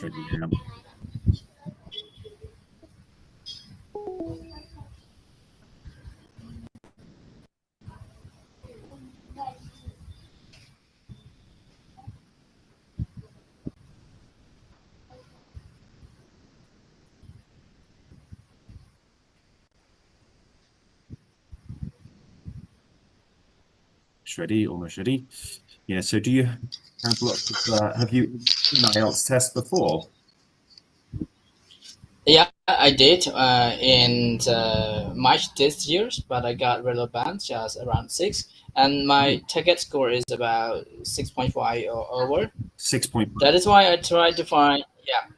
Ready now. Ready, almost ready. Yeah, so do you have lots of, have you done an IELTS test before? Yeah, I did in March this year, but I got really bad, just around 6. And my target score is about 6.5 or over. 6.5. That is why I tried to find, yeah.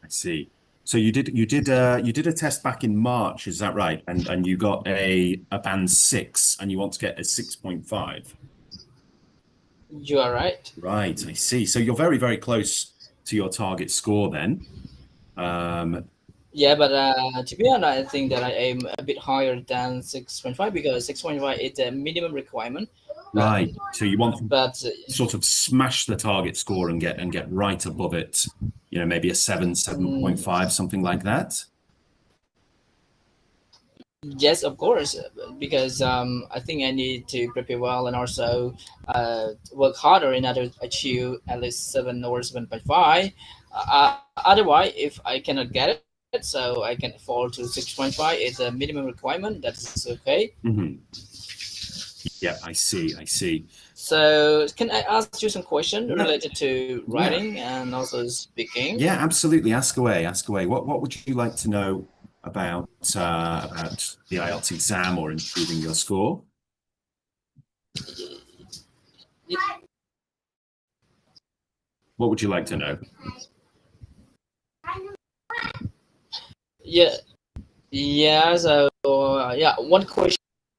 I see. So you did a test back in March, is that right? And you got a band 6 and you want to get a 6.5. You are right. Right, I see. So you're very, very close to your target score then. Yeah, but to be honest, I think that I aim a bit higher than 6.5 because 6.5 is the minimum requirement. Right. So you want to But sort of smash the target score and get right above it, maybe a 7.5, something like that. yes, of course, because I think I need to prepare well and also work harder in order to achieve at least 7 or 7.5. Otherwise, if I cannot get it, so I can fall to 6.5. It's a minimum requirement. That's okay. Yeah, I see. I see. So, can I ask you some questions related to writing and also speaking? Yeah, absolutely. Ask away. Ask away. What would you like to know about the IELTS exam or improving your score? What would you like to know? Yeah, yeah. So, yeah, one question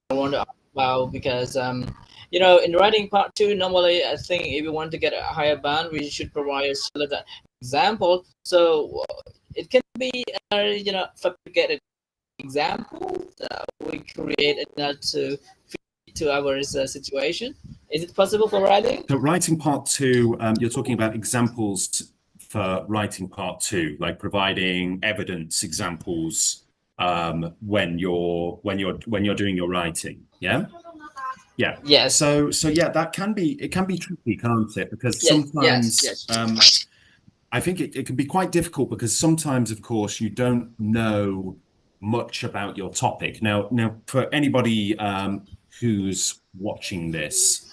I want to ask about because in writing part two, normally I think if you want to get a higher band, we should provide a solid example. So it can be fabricated example that we create to fit to our situation. Is it possible for writing? So writing part two, you're talking about examples for writing part two, like providing evidence examples when you're doing your writing. Yeah. Yeah. Yes. So yeah, it can be tricky, can't it? Because Yes. sometimes Yes. I think it can be quite difficult because sometimes, of course, you don't know much about your topic. Now for anybody who's watching this,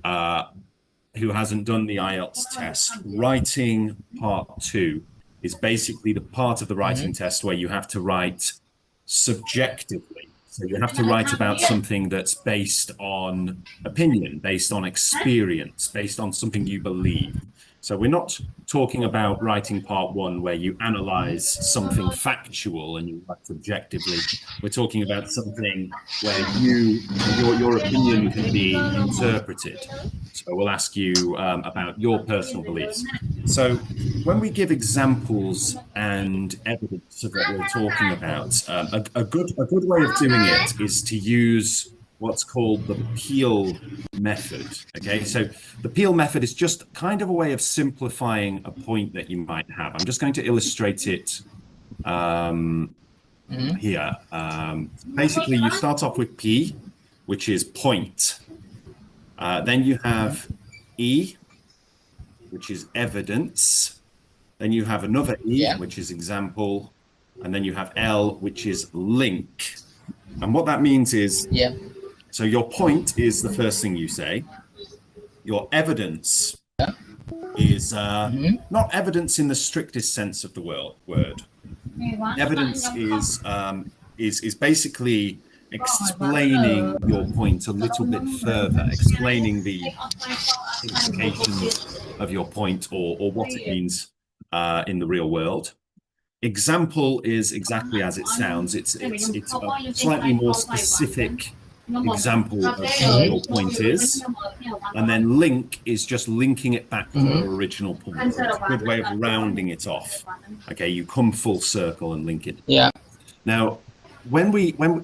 who hasn't done the IELTS test, writing part two is basically the part of the writing test where you have to write subjectively. So you have to write about something that's based on opinion, based on experience, based on something you believe. So we're not talking about writing part one where you analyze something factual and you write subjectively. We're talking about something where your opinion can be interpreted. So we'll ask you about your personal beliefs. So when we give examples and evidence of what we're talking about, a good way of doing it is to use what's called the Peel method. Okay, so the Peel method is just kind of a way of simplifying a point that you might have. I'm just going to illustrate it here. Basically, you start off with P, which is point. Then you have E, which is evidence. Then you have another E, which is example. And then you have L, which is link. And what that means is, so your point is the first thing you say. Your evidence is not evidence in the strictest sense of the word. Evidence is basically explaining your point a little bit further, explaining the implications of your point or what it means in the real world. Example is exactly as it sounds. It's a slightly more specific example of what your point is. And then link is just linking it back to your original point. So it's a good way of rounding it off. Okay, you come full circle and link it. Yeah. Now, when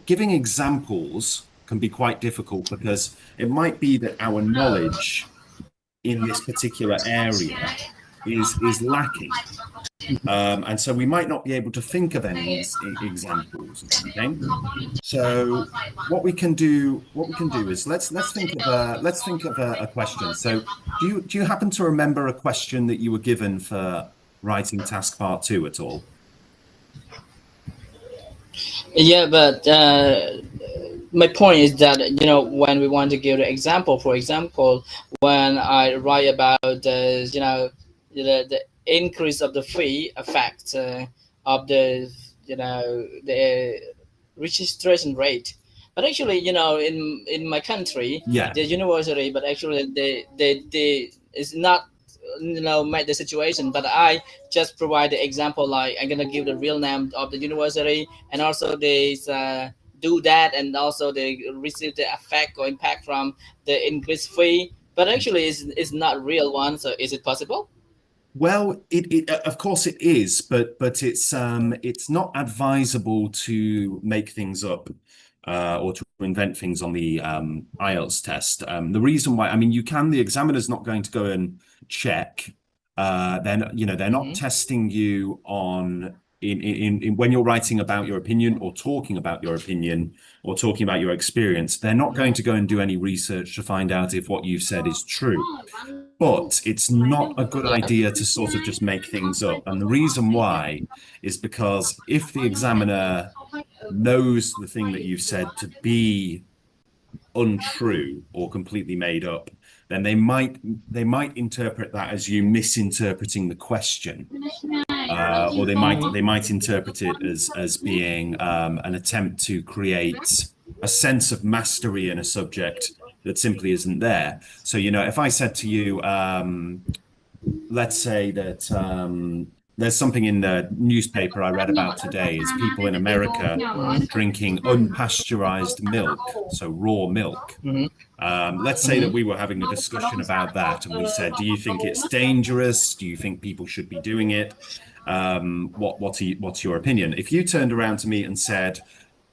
giving examples can be quite difficult because it might be that our knowledge in this particular area is lacking. And so we might not be able to think of any examples. Okay, so what we can do is let's think of a question. So do you happen to remember a question that you were given for writing task part 2 at all? Yeah, but my point is that when we want to give the example, for example, when I write about the increase of the fee effect of the registration rate, but actually in my country, Yeah. the university, but actually they is not make the situation, but I just provide the example, like I'm gonna give the real name of the university, and also they do that, and also they receive the effect or impact from the increased fee, but actually it's not real one. So is it possible? Well, it of course it is, but it's not advisable to make things up or to invent things on the IELTS test. The reason why, I mean, the examiner's not going to go and check. Then they're not Hmm. testing you on in when you're writing about your opinion or talking about your opinion or talking about your experience. They're not going to go and do any research to find out if what you've said is true. But it's not a good Yeah. idea to sort of just make things up. And the reason why is because if the examiner knows the thing that you've said to be untrue or completely made up, then they might interpret that as you misinterpreting the question, or they might interpret it as being an attempt to create a sense of mastery in a subject that simply isn't there. So, if I said to you, let's say that there's something in the newspaper I read about today is people in America drinking unpasteurized milk, so raw milk. Hmm. Let's say that we were having a discussion about that, and we said, "Do you think it's dangerous? Do you think people should be doing it? What's your opinion?" If you turned around to me and said,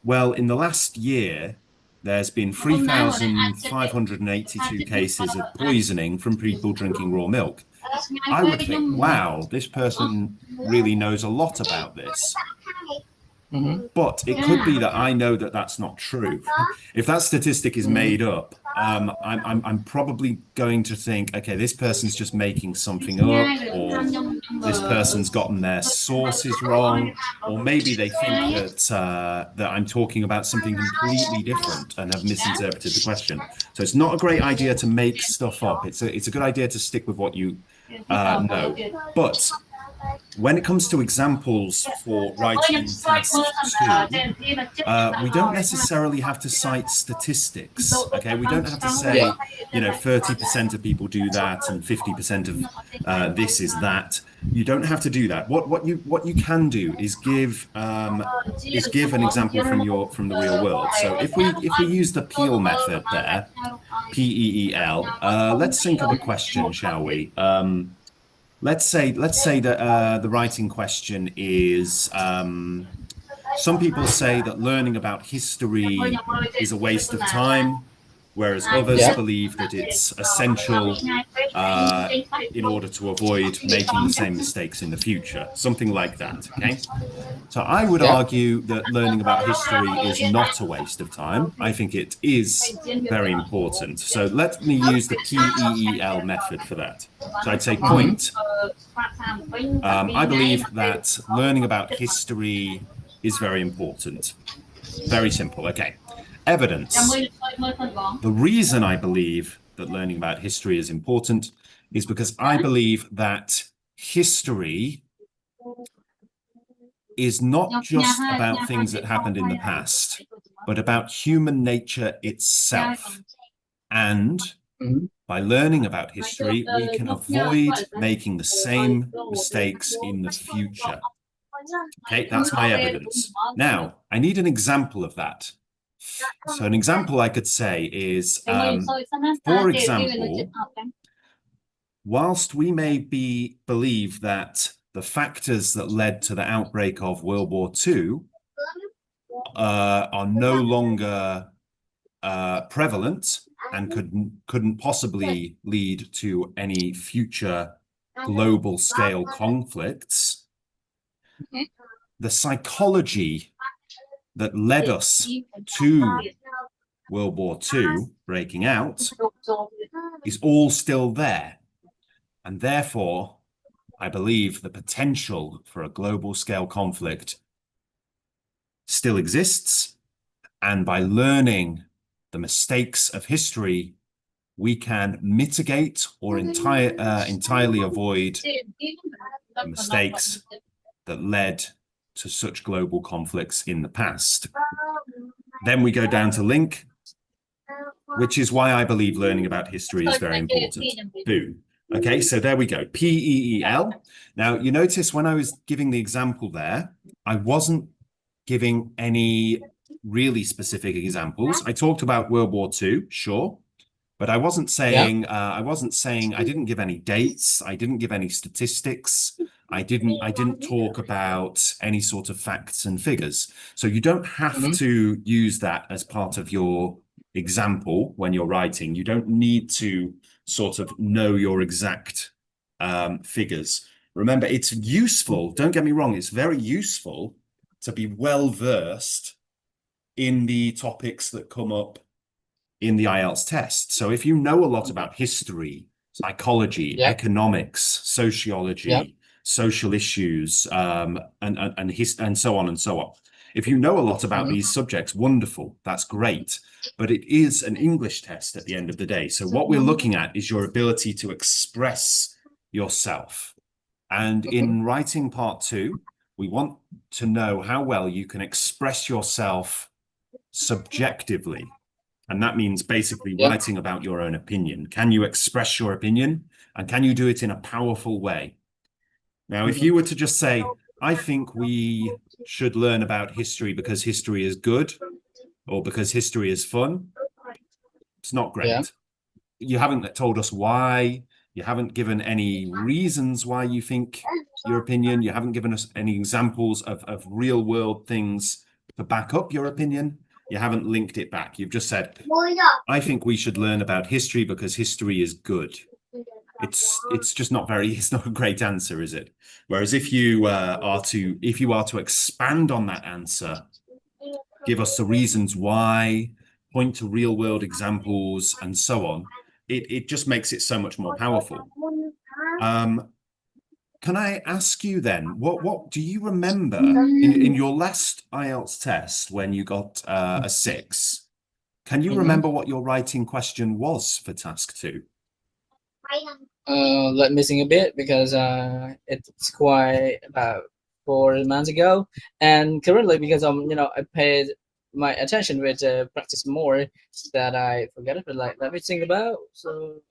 "Well, in the last year, there's been 3,582 cases of poisoning from people drinking raw milk," I would think, wow, this person really knows a lot about this. Hmm. But it could be that I know that that's not true. If that statistic is made up, I'm probably going to think, okay, this person's just making something up, or this person's gotten their sources wrong, or maybe they think that I'm talking about something completely different and have misinterpreted the question. So it's not a great idea to make stuff up. It's a good idea to stick with what you know. But when it comes to examples for writing task 2, we don't necessarily have to cite statistics. Okay, we don't have to say, 30% of people do that and 50% of this is that. You don't have to do that. What you can do is give an example from the real world. So if we use the Peel method there, PEEL, let's think of a question, shall we? Let's say that the writing question is some people say that learning about history is a waste of time, whereas others Yeah. believe that it's essential in order to avoid making the same mistakes in the future. Something like that. Okay. So I would Yeah. argue that learning about history is not a waste of time. I think it is very important. So let me use the PEEL method for that. So I'd say Hmm. point. I believe that learning about history is very important. Very simple. Okay. Evidence. The reason I believe that learning about history is important is because I believe that history is not just about things that happened in the past, but about human nature itself. And Hmm. by learning about history, we can avoid making the same mistakes in the future. Okay, that's my evidence. Now, I need an example of that. So an example I could say is, for example, whilst we may believe that the factors that led to the outbreak of World War II are no longer prevalent and couldn't possibly lead to any future global scale conflicts, Mhm. the psychology that led us to World War II breaking out is all still there. And therefore, I believe the potential for a global scale conflict still exists. And by learning the mistakes of history, we can mitigate or entirely avoid the mistakes that led to such global conflicts in the past. Then we go down to link, which is why I believe learning about history is very important. Boom. Okay, so there we go. PEEL. Now, you notice when I was giving the example there, I wasn't giving any really specific examples. I talked about World War II, sure, but I wasn't saying I didn't give any dates. I didn't give any statistics. I didn't talk about any sort of facts and figures. So you don't have to use that as part of your example when you're writing. You don't need to sort of know your exact figures. Remember, it's useful. Don't get me wrong. It's very useful to be well versed in the topics that come up in the IELTS test. So if you know a lot about history, psychology, economics, sociology, social issues, and so on and so on. If you know a lot about these subjects, wonderful, that's great. But it is an English test at the end of the day. So what we're looking at is your ability to express yourself. And in writing part 2, we want to know how well you can express yourself subjectively. And that means basically writing about your own opinion. Can you express your opinion? And can you do it in a powerful way? Now, if you were to just say, I think we should learn about history because history is good or because history is fun, it's not great. You haven't told us why. You haven't given any reasons why you think your opinion. You haven't given us any examples of real world things to back up your opinion. You haven't linked it back. You've just said, I think we should learn about history because history is good. It's just not it's not a great answer, is it? Whereas if you are to expand on that answer, give us the reasons why, point to real world examples and so on, it just makes it so much more powerful. Can I ask you then, what do you remember in your last IELTS test when you got a 6? Can you remember what your writing question was for task 2? Let me think a bit because it's quite about 4 months ago, and currently because I paid my attention with practice more that I forget it. But like, let me think about. So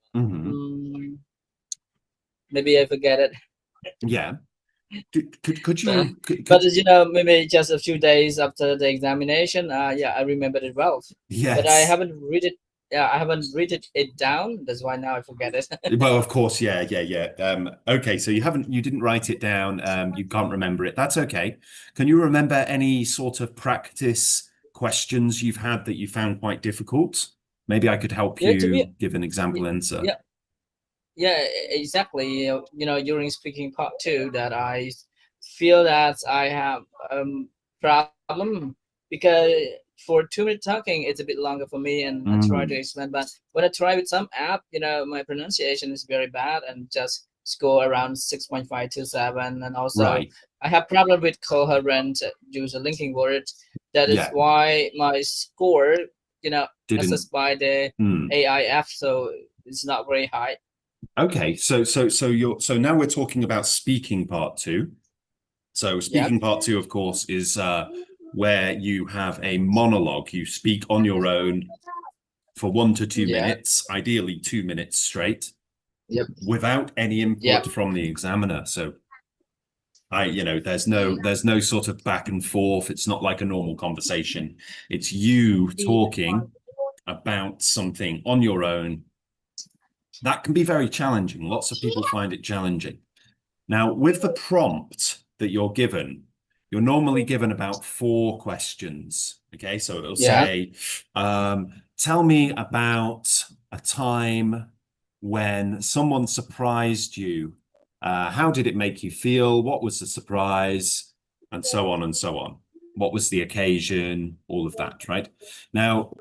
maybe I forget it. Yeah. Could you? But maybe just a few days after the examination, yeah, I remembered it well. Yes. But I haven't read it. Yeah, I haven't read it down. That's why now I forget it. Well, of course, yeah. Okay, so you didn't write it down. You can't remember it. That's okay. Can you remember any sort of practice questions you've had that you found quite difficult? Maybe I could help you give an example answer. Yeah, exactly. During speaking part 2, that I feel that I have problem because for 2 minute talking it's a bit longer for me, and I try to explain. But when I try with some app, my pronunciation is very bad and just score around 6.5 to 7. And also I have problem with coherent user linking words. That is why my score, assessed by the AIF, so it's not very high. Okay, so now we're talking about speaking part 2. So speaking part 2, of course, is where you have a monologue. You speak on your own for 1 to 2 minutes, ideally 2 minutes straight, without any input from the examiner. So there's no sort of back and forth. It's not like a normal conversation. It's you talking about something on your own. That can be very challenging. Lots of people find it challenging. Now, with the prompt that you're given, you're normally given about 4 questions. Okay, so it'll say, tell me about a time when someone surprised you How did it make you feel? What was the surprise? And so on and so on. What was the occasion? All of that, right? Now,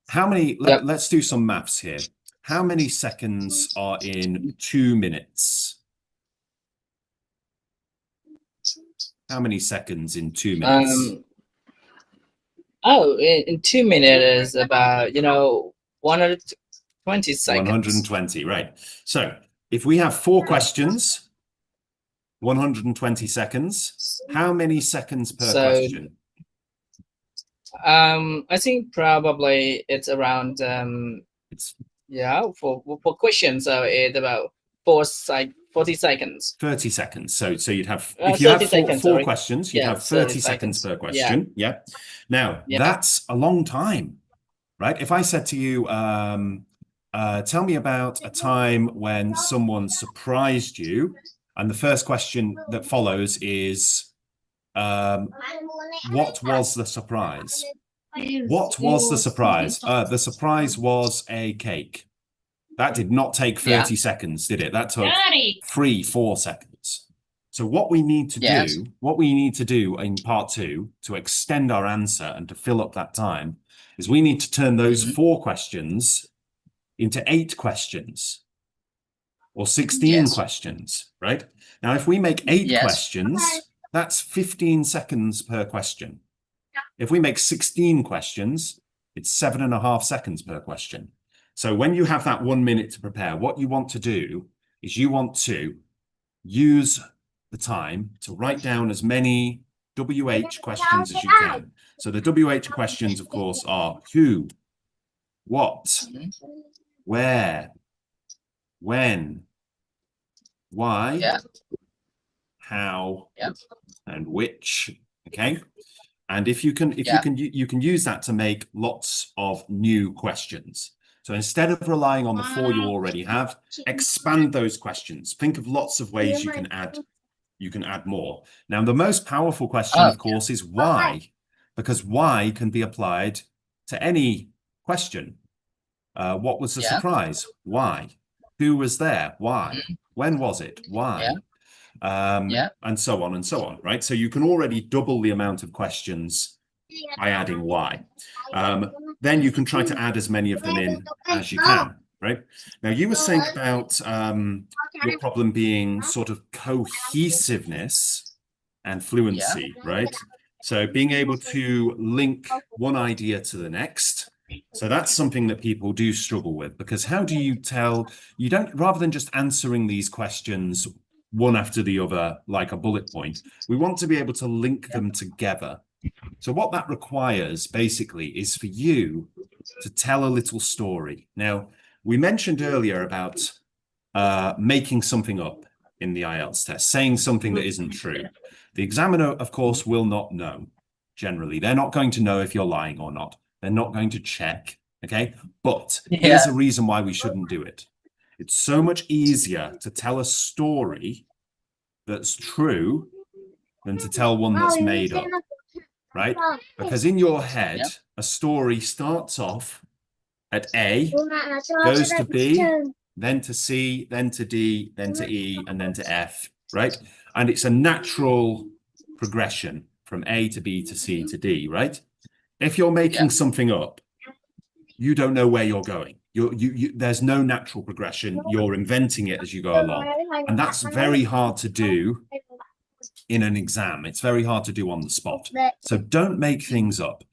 how many, let's do some maths here. How many seconds are in 2 minutes? How many seconds in 2 minutes? In 2 minutes is about 120 seconds. 120, right. So if we have 4 questions, 120 seconds, how many seconds per question? I think probably it's around for questions, so it's about 40 seconds. 30 seconds. So you'd have, if you have four questions, you'd have 30 seconds per question. Yeah. Now that's a long time, right? If I said to you, tell me about a time when someone surprised you, and the first question that follows is, what was the surprise? What was the surprise? The surprise was a cake. That did not take 30 seconds, did it? That took 3-4 seconds. So what we need to do in part 2 to extend our answer and to fill up that time is we need to turn those 4 questions into 8 questions or 16 questions, right? Now, if we make 8 questions, that's 15 seconds per question. If we make 16 questions, it's 7.5 seconds per question. So when you have that 1 minute to prepare, what you want to do is you want to use the time to write down as many WH questions as you can. So the WH questions, of course, are who, what, where, when, why, how, and which. Okay. And if you can use that to make lots of new questions. So instead of relying on the 4 you already have, expand those questions. Think of lots of ways you can add more. Now, the most powerful question, of course, is why, because why can be applied to any question. What was the surprise? Why? Who was there? Why? When was it? Why? And so on and so on, right? So you can already double the amount of questions by adding why. Then you can try to add as many of them in as you can, right? Now, you were saying about your problem being sort of cohesiveness and fluency, right? So being able to link one idea to the next. So that's something that people do struggle with, because how do you tell, you don't, rather than just answering these questions one after the other like a bullet point, we want to be able to link them together. So what that requires basically is for you to tell a little story. Now, we mentioned earlier about making something up in the IELTS test, saying something that isn't true. The examiner, of course, will not know. Generally, they're not going to know if you're lying or not. They're not going to check, okay? But here's a reason why we shouldn't do it. It's so much easier to tell a story that's true than to tell one that's made up, right? Because in your head, a story starts off at A, goes to B, then to C, then to D, then to E, and then to F, right? And it's a natural progression from A to B to C to D, right? If you're making something up, you don't know where you're going. There's no natural progression. You're inventing it as you go along. And that's very hard to do in an exam. It's very hard to do on the spot. So don't make things up.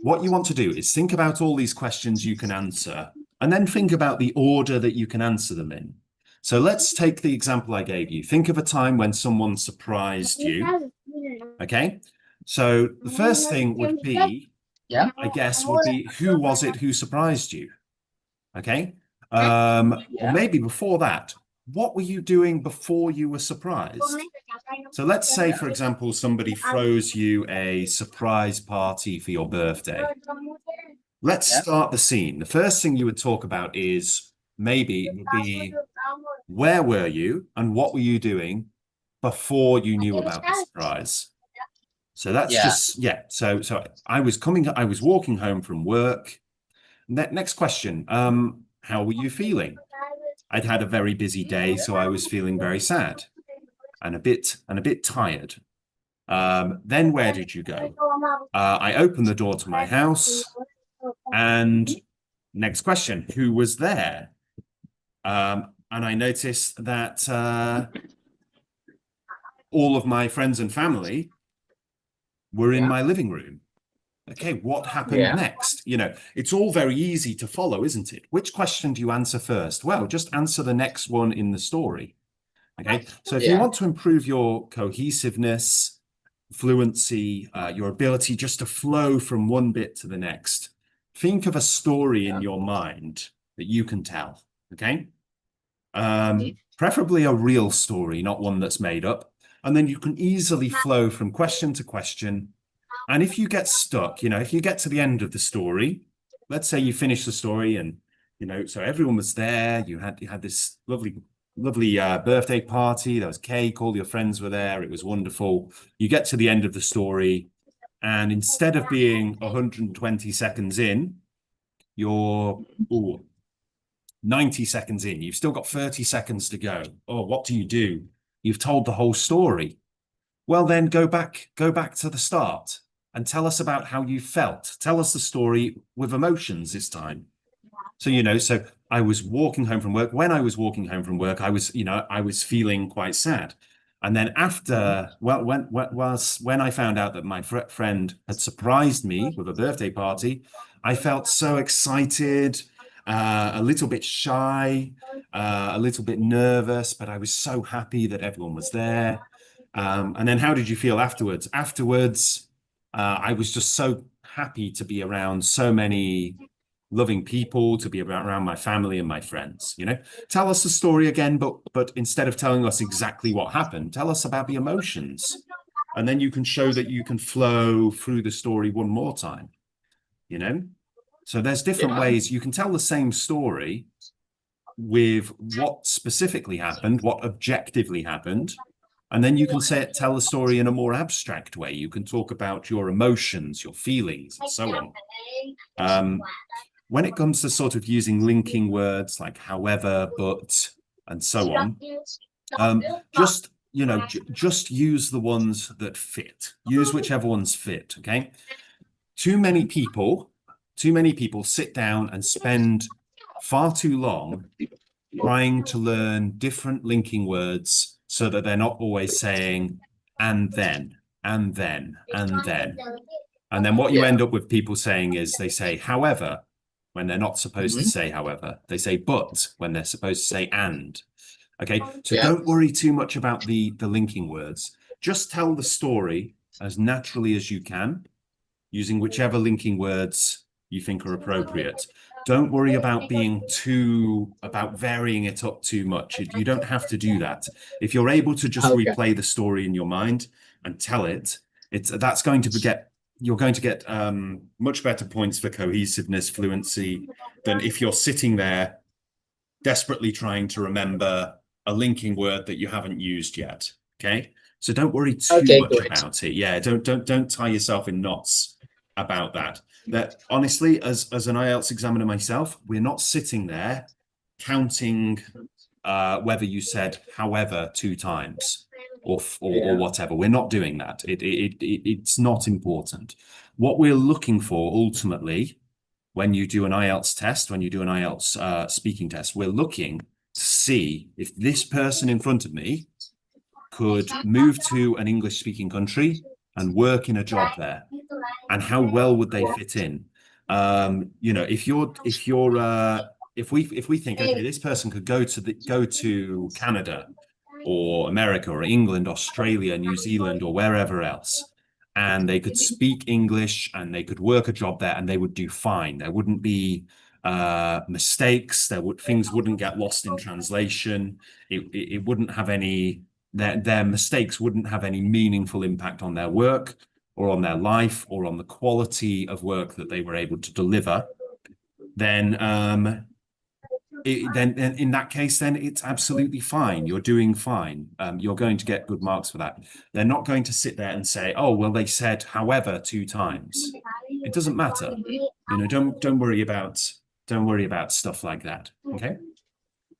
What you want to do is think about all these questions you can answer, and then think about the order that you can answer them in. So let's take the example I gave you. Think of a time when someone surprised you. Okay. So the first thing would be, I guess, would be, who was it who surprised you? Okay. Or maybe before that, what were you doing before you were surprised? So let's say, for example, somebody throws you a surprise party for your birthday. Let's start the scene. The first thing you would talk about is, maybe it would be, where were you and what were you doing before you knew about the surprise? So that's just, So I was walking home from work. Next question. How were you feeling? I'd had a very busy day, so I was feeling very sad and a bit tired. Then where did you go? I opened the door to my house, and next question, who was there? And I noticed that all of my friends and family were in my living room. Okay, what happened next? You know, it's all very easy to follow, isn't it? Which question do you answer first? Well, just answer the next one in the story. Okay, so if you want to improve your cohesiveness, fluency, your ability just to flow from one bit to the next, think of a story in your mind that you can tell. Okay, preferably a real story, not one that's made up. And then you can easily flow from question to question. And if you get stuck, you know, if you get to the end of the story, let's say you finish the story and, you know, so everyone was there, you had this lovely birthday party, there was cake, all your friends were there, it was wonderful. You get to the end of the story, and instead of being 120 seconds in, you're 90 seconds in. You've still got 30 seconds to go. Oh, what do? You've told the whole story. Well, then go back to the start and tell us about how you felt. Tell us the story with emotions this time. So, you know, so I was walking home from work. When I was walking home from work, I was feeling quite sad. And then after, well, when I found out that my friend had surprised me with a birthday party, I felt so excited, a little bit shy, a little bit nervous, but I was so happy that everyone was there. And then how did you feel afterwards? Afterwards, I was just so happy to be around so many loving people, to be around my family and my friends. You know, tell us the story again, but instead of telling us exactly what happened, tell us about the emotions. And then you can show that you can flow through the story one more time, you know? So there's different ways you can tell the same story with what specifically happened, what objectively happened. And then you can tell the story in a more abstract way. You can talk about your emotions, your feelings, and so on. When it comes to sort of using linking words like however, but, and so on, just, you know, just use the ones that fit. Use whichever ones fit, okay? Too many people sit down and spend far too long trying to learn different linking words so that they're not always saying and then, and then, and then. And then what you end up with people saying is they say however when they're not supposed to say however. They say but when they're supposed to say and. Okay, so don't worry too much about the linking words. Just tell the story as naturally as you can, using whichever linking words you think are appropriate. Don't worry about about varying it up too much. You don't have to do that. If you're able to just replay the story in your mind and tell it, you're going to get much better points for cohesiveness, fluency, than if you're sitting there desperately trying to remember a linking word that you haven't used yet. Okay, so don't worry too much about it. Yeah, don't tie yourself in knots about that. That honestly, as an IELTS examiner myself, we're not sitting there counting whether you said however 2 times or whatever. We're not doing that. It's not important. What we're looking for ultimately when you do an IELTS test, when you do an IELTS speaking test, we're looking to see if this person in front of me could move to an English speaking country and work in a job there, and how well would they fit in. You know, if we think, okay, this person could go to Canada or America or England, Australia, New Zealand, or wherever else, and they could speak English and they could work a job there and they would do fine. There wouldn't be mistakes. Things wouldn't get lost in translation. It wouldn't have any, their mistakes wouldn't have any meaningful impact on their work or on their life or on the quality of work that they were able to deliver. Then in that case, then it's absolutely fine. You're doing fine. You're going to get good marks for that. They're not going to sit there and say, oh, well, they said however 2 times. It doesn't matter. You know, don't worry about stuff like that. Okay.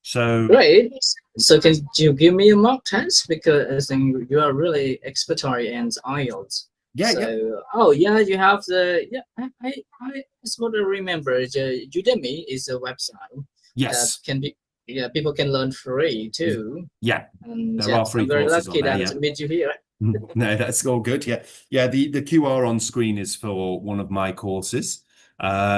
So Great. So can you give me a mock test because I think you are really expertise in IELTS. yeah, yeah, So oh yeah, you have the yeah I just want to remember the Udemy is a website that yes, can be yeah people can learn free too. yeah. And There are yes, free I'm very courses on lucky there. that Yeah. to meet you here. No, that's all good. Yeah. Yeah. The QR on screen is for one of my courses.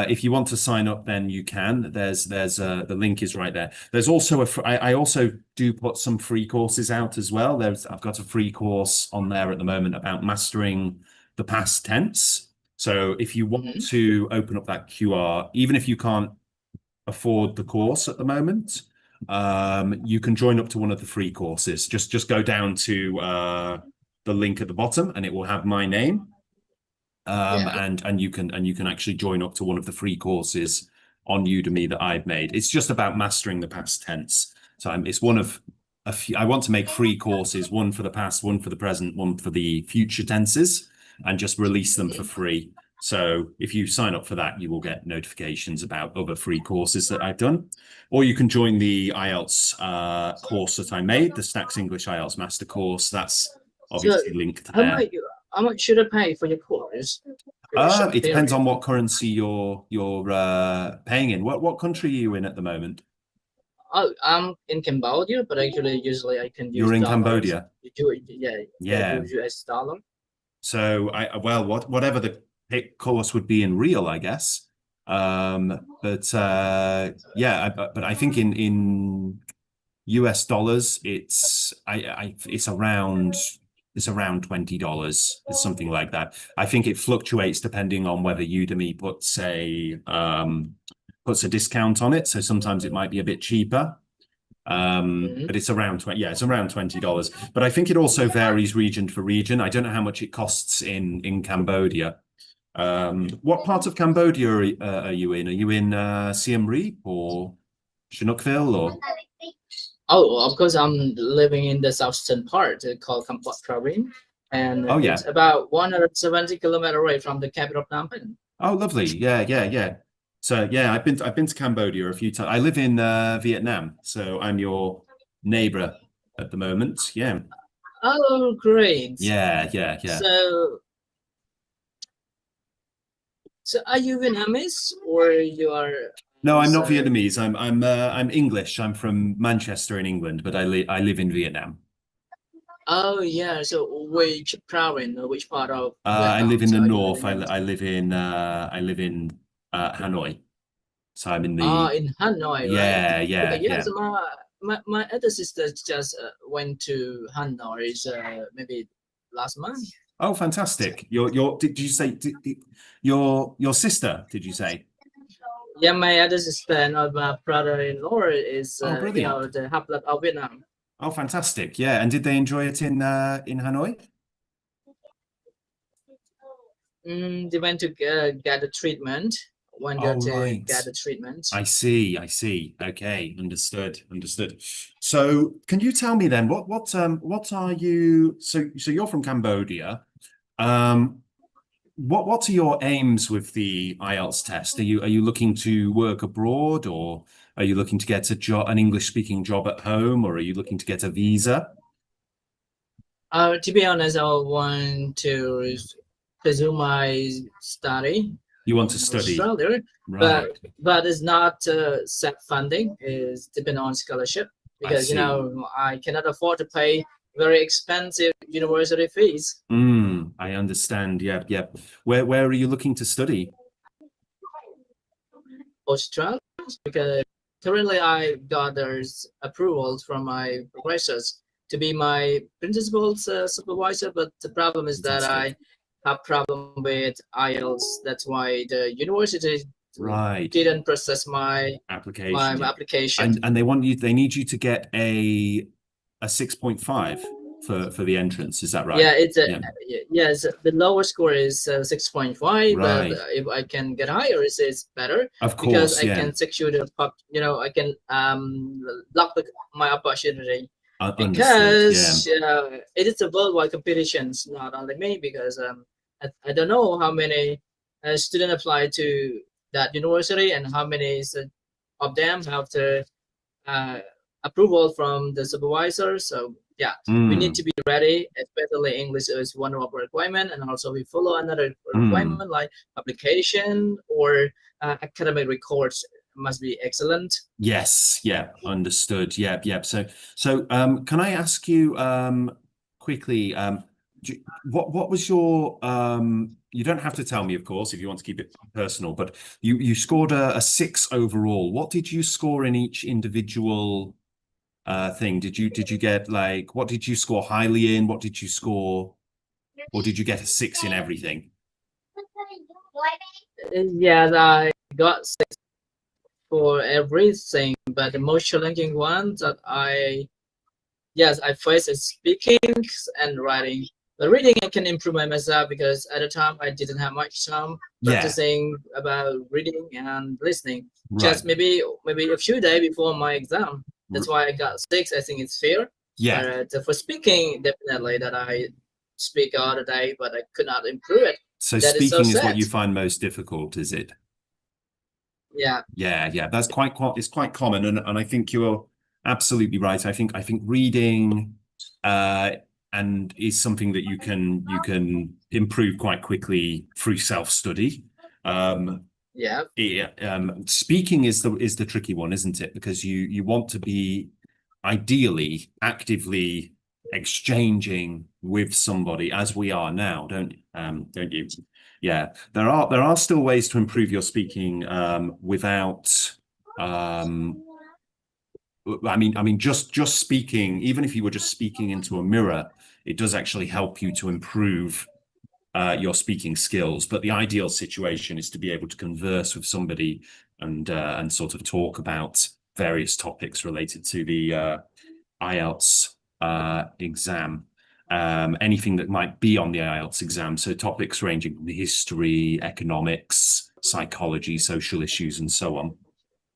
If you want to sign up, then you can. There's the link is right there. There's also I also do put some free courses out as well. I've got a free course on there at the moment about mastering the past tense. So if you want Mhm. to open up that QR, even if you can't afford the course at the moment, you can join up to one of the free courses. Just go down to the link at the bottom, and it will have my name. Yeah. And you can actually join up to one of the free courses on Udemy that I've made. It's just about mastering the past tense. So it's one of a few. I want to make free courses, one for the past, one for the present, one for the future tenses, and just release them for Mhm. free. So if you sign up for that, you will get notifications about other free courses that I've done. Or you can join the IELTS course that I made, the Stax English IELTS Master Course. That's So obviously linked how there. much how much should I pay for your course for a short It depends period? on what currency you're paying in. What country are you in at the moment? Oh, I'm in Cambodia, but actually, usually I can use You're in dollars. Cambodia. Yeah, yeah, Yeah. US dollar. So well, whatever the course would be in real, I guess. But yeah, but I think in US dollars, it's around $20. It's something like that. I think it fluctuates depending on whether Udemy puts a discount on it. So sometimes it might be a bit cheaper. Mhm. But it's around 20, yeah, it's around $20. But I think it also varies region for region. I don't know how much it costs in Cambodia. What part of Cambodia are you in? Are you in Siem Reap or Chinookville or? Oh, of course, I'm living in the southern part called Kampot Province, and Oh it's yeah. about 170 kilometers away from the capital of Phnom Penh. Oh, lovely. Yeah, yeah, yeah. So yeah, I've been to Cambodia a few times. I live in Vietnam, so I'm your neighbor at the moment. Yeah. Oh, great. Yeah, yeah, yeah. So, so are you Vietnamese or you are No, I'm not also? Vietnamese. I'm English. I'm from Manchester in England, but I live in Vietnam. Oh, yeah. So, which province or which part of I live Vietnam in the are you north. living in? I live in Hanoi. So I'm in Ah, the in Hanoi, right? yeah, Because yeah, yes, yeah. my other sister just went to Hanoi maybe last month. Oh, fantastic. Did you say your sister, did you say? Yeah, my other sister and my brother-in-law is Oh, brilliant. the Haplat of Vietnam. Oh, fantastic. Yeah. And did they enjoy it in Hanoi? They went to get the treatment. Went there Oh, to right. get the treatment. I see, I see. Okay, understood, understood. So can you tell me then what are you so you're from Cambodia. Um what are your aims with the IELTS test? Are you looking to work abroad, or are you looking to get a job, an English speaking job at home, or are you looking to get a visa? To be honest, I want to pursue my study You want to in study, Australia, right? but it's not self funding. It's depend on scholarship I because see. I cannot afford to pay very expensive university fees. I understand. Yeah, yeah. Where are you looking to study? Australia because currently I got there's approvals from my professors to be my principal's supervisor, but the problem is that I Fantastic. have problem with IELTS. That's why the university Right. didn't process my Application, yeah. application. And they need you to get a 6.5 for the entrance. Is that right? Yeah, it's a Yeah. yes. The lower score is 6.5, but Right. if I can get higher, it's better Of because course, I yeah. can secure I can lock my opportunity Understood. Yeah. because it is a worldwide competition, not only me because I don't know how many students apply to that university and how many of them have to uh, approval from the supervisor. So yeah, we need Mm, to be ready, especially English is one of our requirement, and also we follow another mm. requirement like application or academic records must be excellent. Yes, yeah, understood. Yeah, yeah. Can I ask you quickly, what was your you don't have to tell me, of course, if you want to keep it personal, but you scored a 6 overall. What did you score in each individual thing? Did you get like what did you score highly in? What did you score, or did you get a 6 in everything? Yes, I got for everything, but the most challenging one that yes, I face is speaking and writing. The reading I can improve my myself because at the time I didn't have much time Yeah, practicing about reading and listening. right. Just maybe a few days before my exam. That's R- why I got six. I think it's fair. Yeah. But for speaking, definitely that I speak all the day, but I could not improve it. So That is so speaking is what sad. you find most difficult, is it? Yeah, Yeah, yeah, that's it's quite common, and I think you're absolutely right. I think reading uh and is something that you can improve quite quickly through self-study. Um yeah, yeah, speaking is the tricky one, isn't it? Because you want to be ideally actively exchanging with somebody as we are now, don't you? Yeah, there are still ways to improve your speaking without um I mean just speaking, even if you were just speaking into a mirror, it does actually help you to improve your speaking skills. But the ideal situation is to be able to converse with somebody and sort of talk about various topics related to the IELTS exam. Anything that might be on the IELTS exam. So topics ranging from history, economics, psychology, social issues, and so on.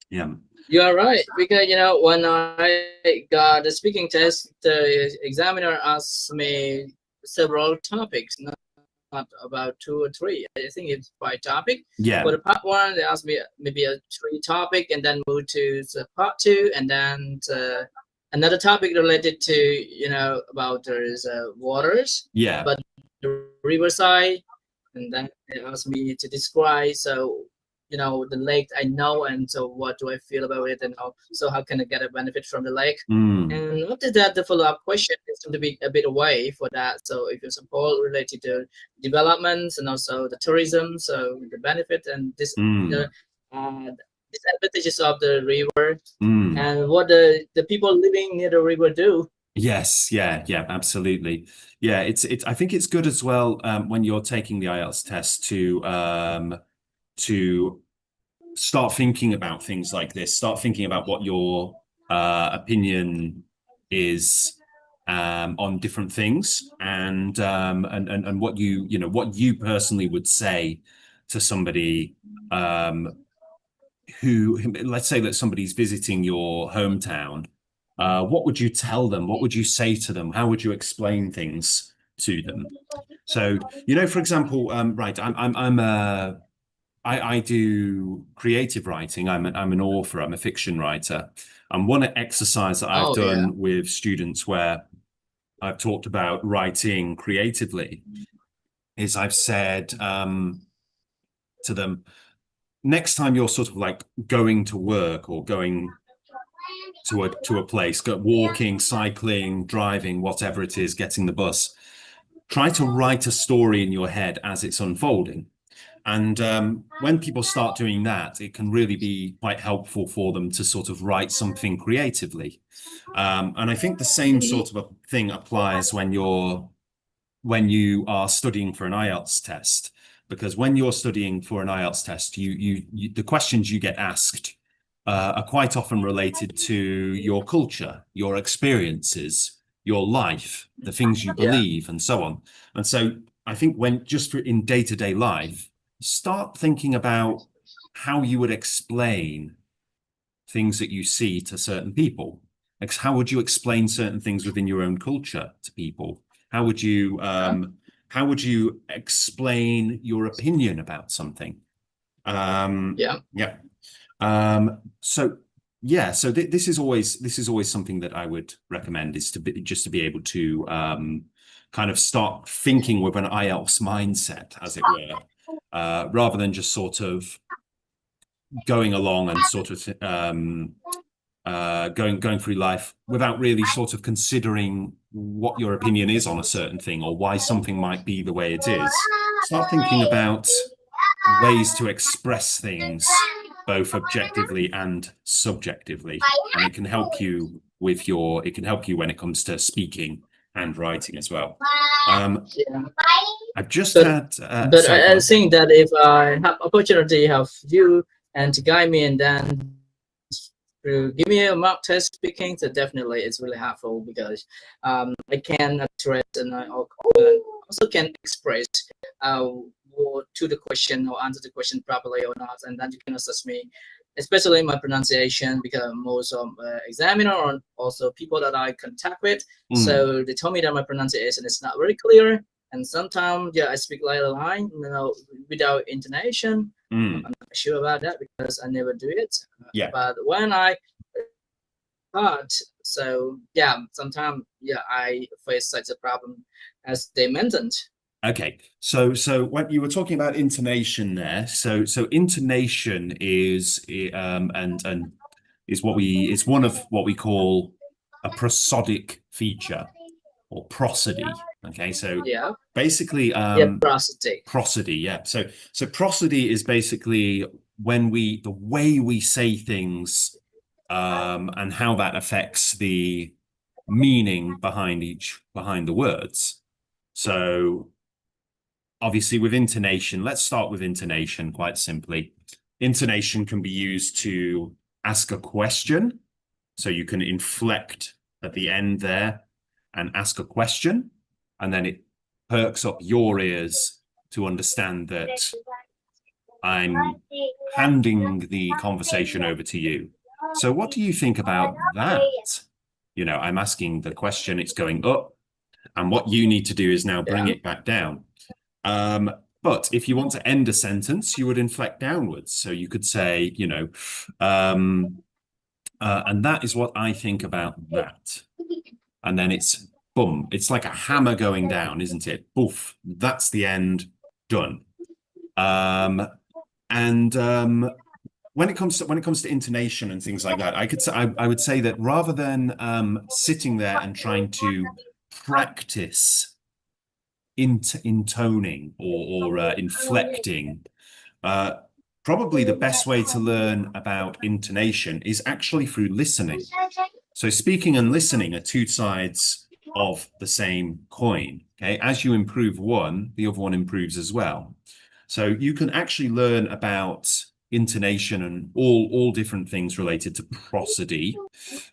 Yeah. you are right. Because when I got the speaking test, the examiner asked me several topics, not about two or three. I think it's five topic. For Yeah. the part one, they asked me maybe a three topic, and then move to the part two, and then another topic related to about there's waters, Yeah. but the riverside, and then they asked me to describe the lake I know, and so what do I feel about it, and how can I get a benefit from the lake. Mm. And after that, the follow-up question is going to be a bit away for that. So if you support related to developments and also the tourism, so the benefit and the Mm. uh, disadvantages of the river Mm. and what the people living near the river do. Yes, yeah, yeah, absolutely. Yeah, it's I think it's good as well when you're taking the IELTS test to start thinking about things like this, start thinking about what your opinion is on different things and what what you personally would say to somebody um who, let's say that somebody's visiting your hometown, what would you tell them? What would you say to them? How would you explain things to them? So, for example, right, I do creative writing. I'm an author. I'm a fiction writer. And one exercise that I've Oh yeah. done with students where I've talked about writing creatively is I've said to them, next time you're sort of like going to work or going to a place, walking, cycling, driving, whatever it is, getting the bus, try to write a story in your head as it's unfolding. And when people start doing that, it can really be quite helpful for them to sort of write something creatively. And I think the same Mhm. sort of a thing applies when you are studying for an IELTS test, because when you're studying for an IELTS test, the questions you get asked are quite often related to your culture, your experiences, your life, the things you Yeah. believe, and so on. And so I think when just in day-to-day life, start thinking about how you would explain things that you see to certain people. Like, how would you explain certain things within your own culture to people? How would you Yeah. um, how would you explain your opinion about something? Yeah. Yeah. So yeah, so this is always something that I would recommend, is to be able to kind of start thinking with an IELTS mindset, as it were, rather than just sort of going along and sort of going through life without really sort of considering what your opinion is on a certain thing, or why something might be the way it is. Start thinking about ways to express things both objectively and subjectively, and it can help you when it comes to speaking and writing as well. Yeah. I've just But had sorry, go I on. think that if I have opportunity, have you and to guide me, and then to give me a mock test speaking, so definitely it's really helpful, because I can address, and I also can express more to the question, or answer the question properly or not, and then you can assess me, especially my pronunciation, because most of examiner or also people that I contact with, Mm, so they told me that my pronunciation is not very clear, and sometimes I speak like a line, without intonation. mm, I'm not sure about that because I never do it. yeah. But when I start, so yeah, sometimes I face such a problem as they mentioned. Okay, so when you were talking about intonation there, so intonation is and is it's one of what we call a prosodic feature, or prosody. Okay, so Yeah, basically yeah, prostate. prosody, yeah. So prosody is basically the way we say things, and how that affects the meaning behind the words. So obviously with intonation, let's start with intonation quite simply. Intonation can be used to ask a question. So you can inflect at the end there and ask a question, and then it perks up your ears to understand that I'm handing the conversation over to you. So what do you think about that? I'm asking the question, it's going up, and what you need to do is now bring Yeah, it back down. Um, but if you want to end a sentence, you would inflect downwards. So you could say, and that is what I think about that. And then it's boom. It's like a hammer going down, isn't it? Boof. That's the end. Done. Um, and when it comes to intonation and things like that, I would say that rather than sitting there and trying to practice intoning or inflecting, uh, probably the best way to learn about intonation is actually through listening. So speaking and listening are two sides of the same coin. Okay, as you improve one, the other one improves as well. So you can actually learn about intonation and all different things related to prosody,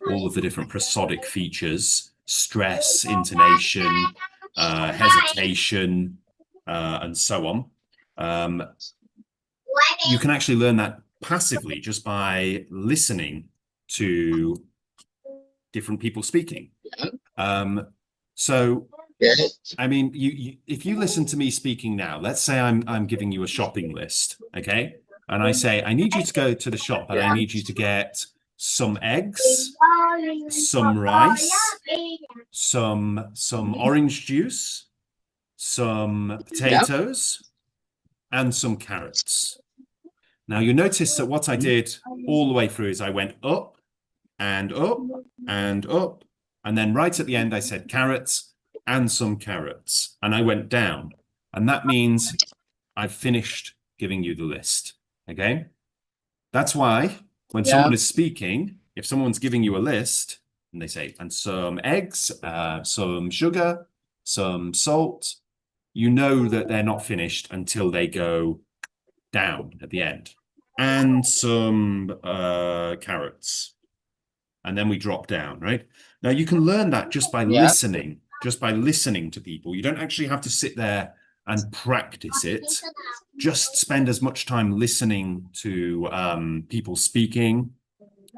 all of the different prosodic features, stress, intonation, hesitation, and so on. You can actually learn that passively just by listening to different people speaking. yeah, So, yeah, I mean, if you listen to me speaking now, let's say I'm giving you a shopping list, okay? And I say, I need you to go to the shop and I yeah, need you to get some eggs, some rice, some orange juice, some yeah, potatoes, and some carrots. Now you notice that what I did all the way through is I went up and up and up, and then right at the end I said carrots and some carrots, and I went down. And that means I've finished giving you the list. Okay? That's why when yeah, someone is speaking, if someone's giving you a list and they say, and some eggs, some sugar, some salt, you know that they're not finished until they go down at the end. And some carrots. And then we drop down, right? Now you can learn that yeah, just by listening to people. You don't actually have to sit there and practice it. Just spend as much time listening to people speaking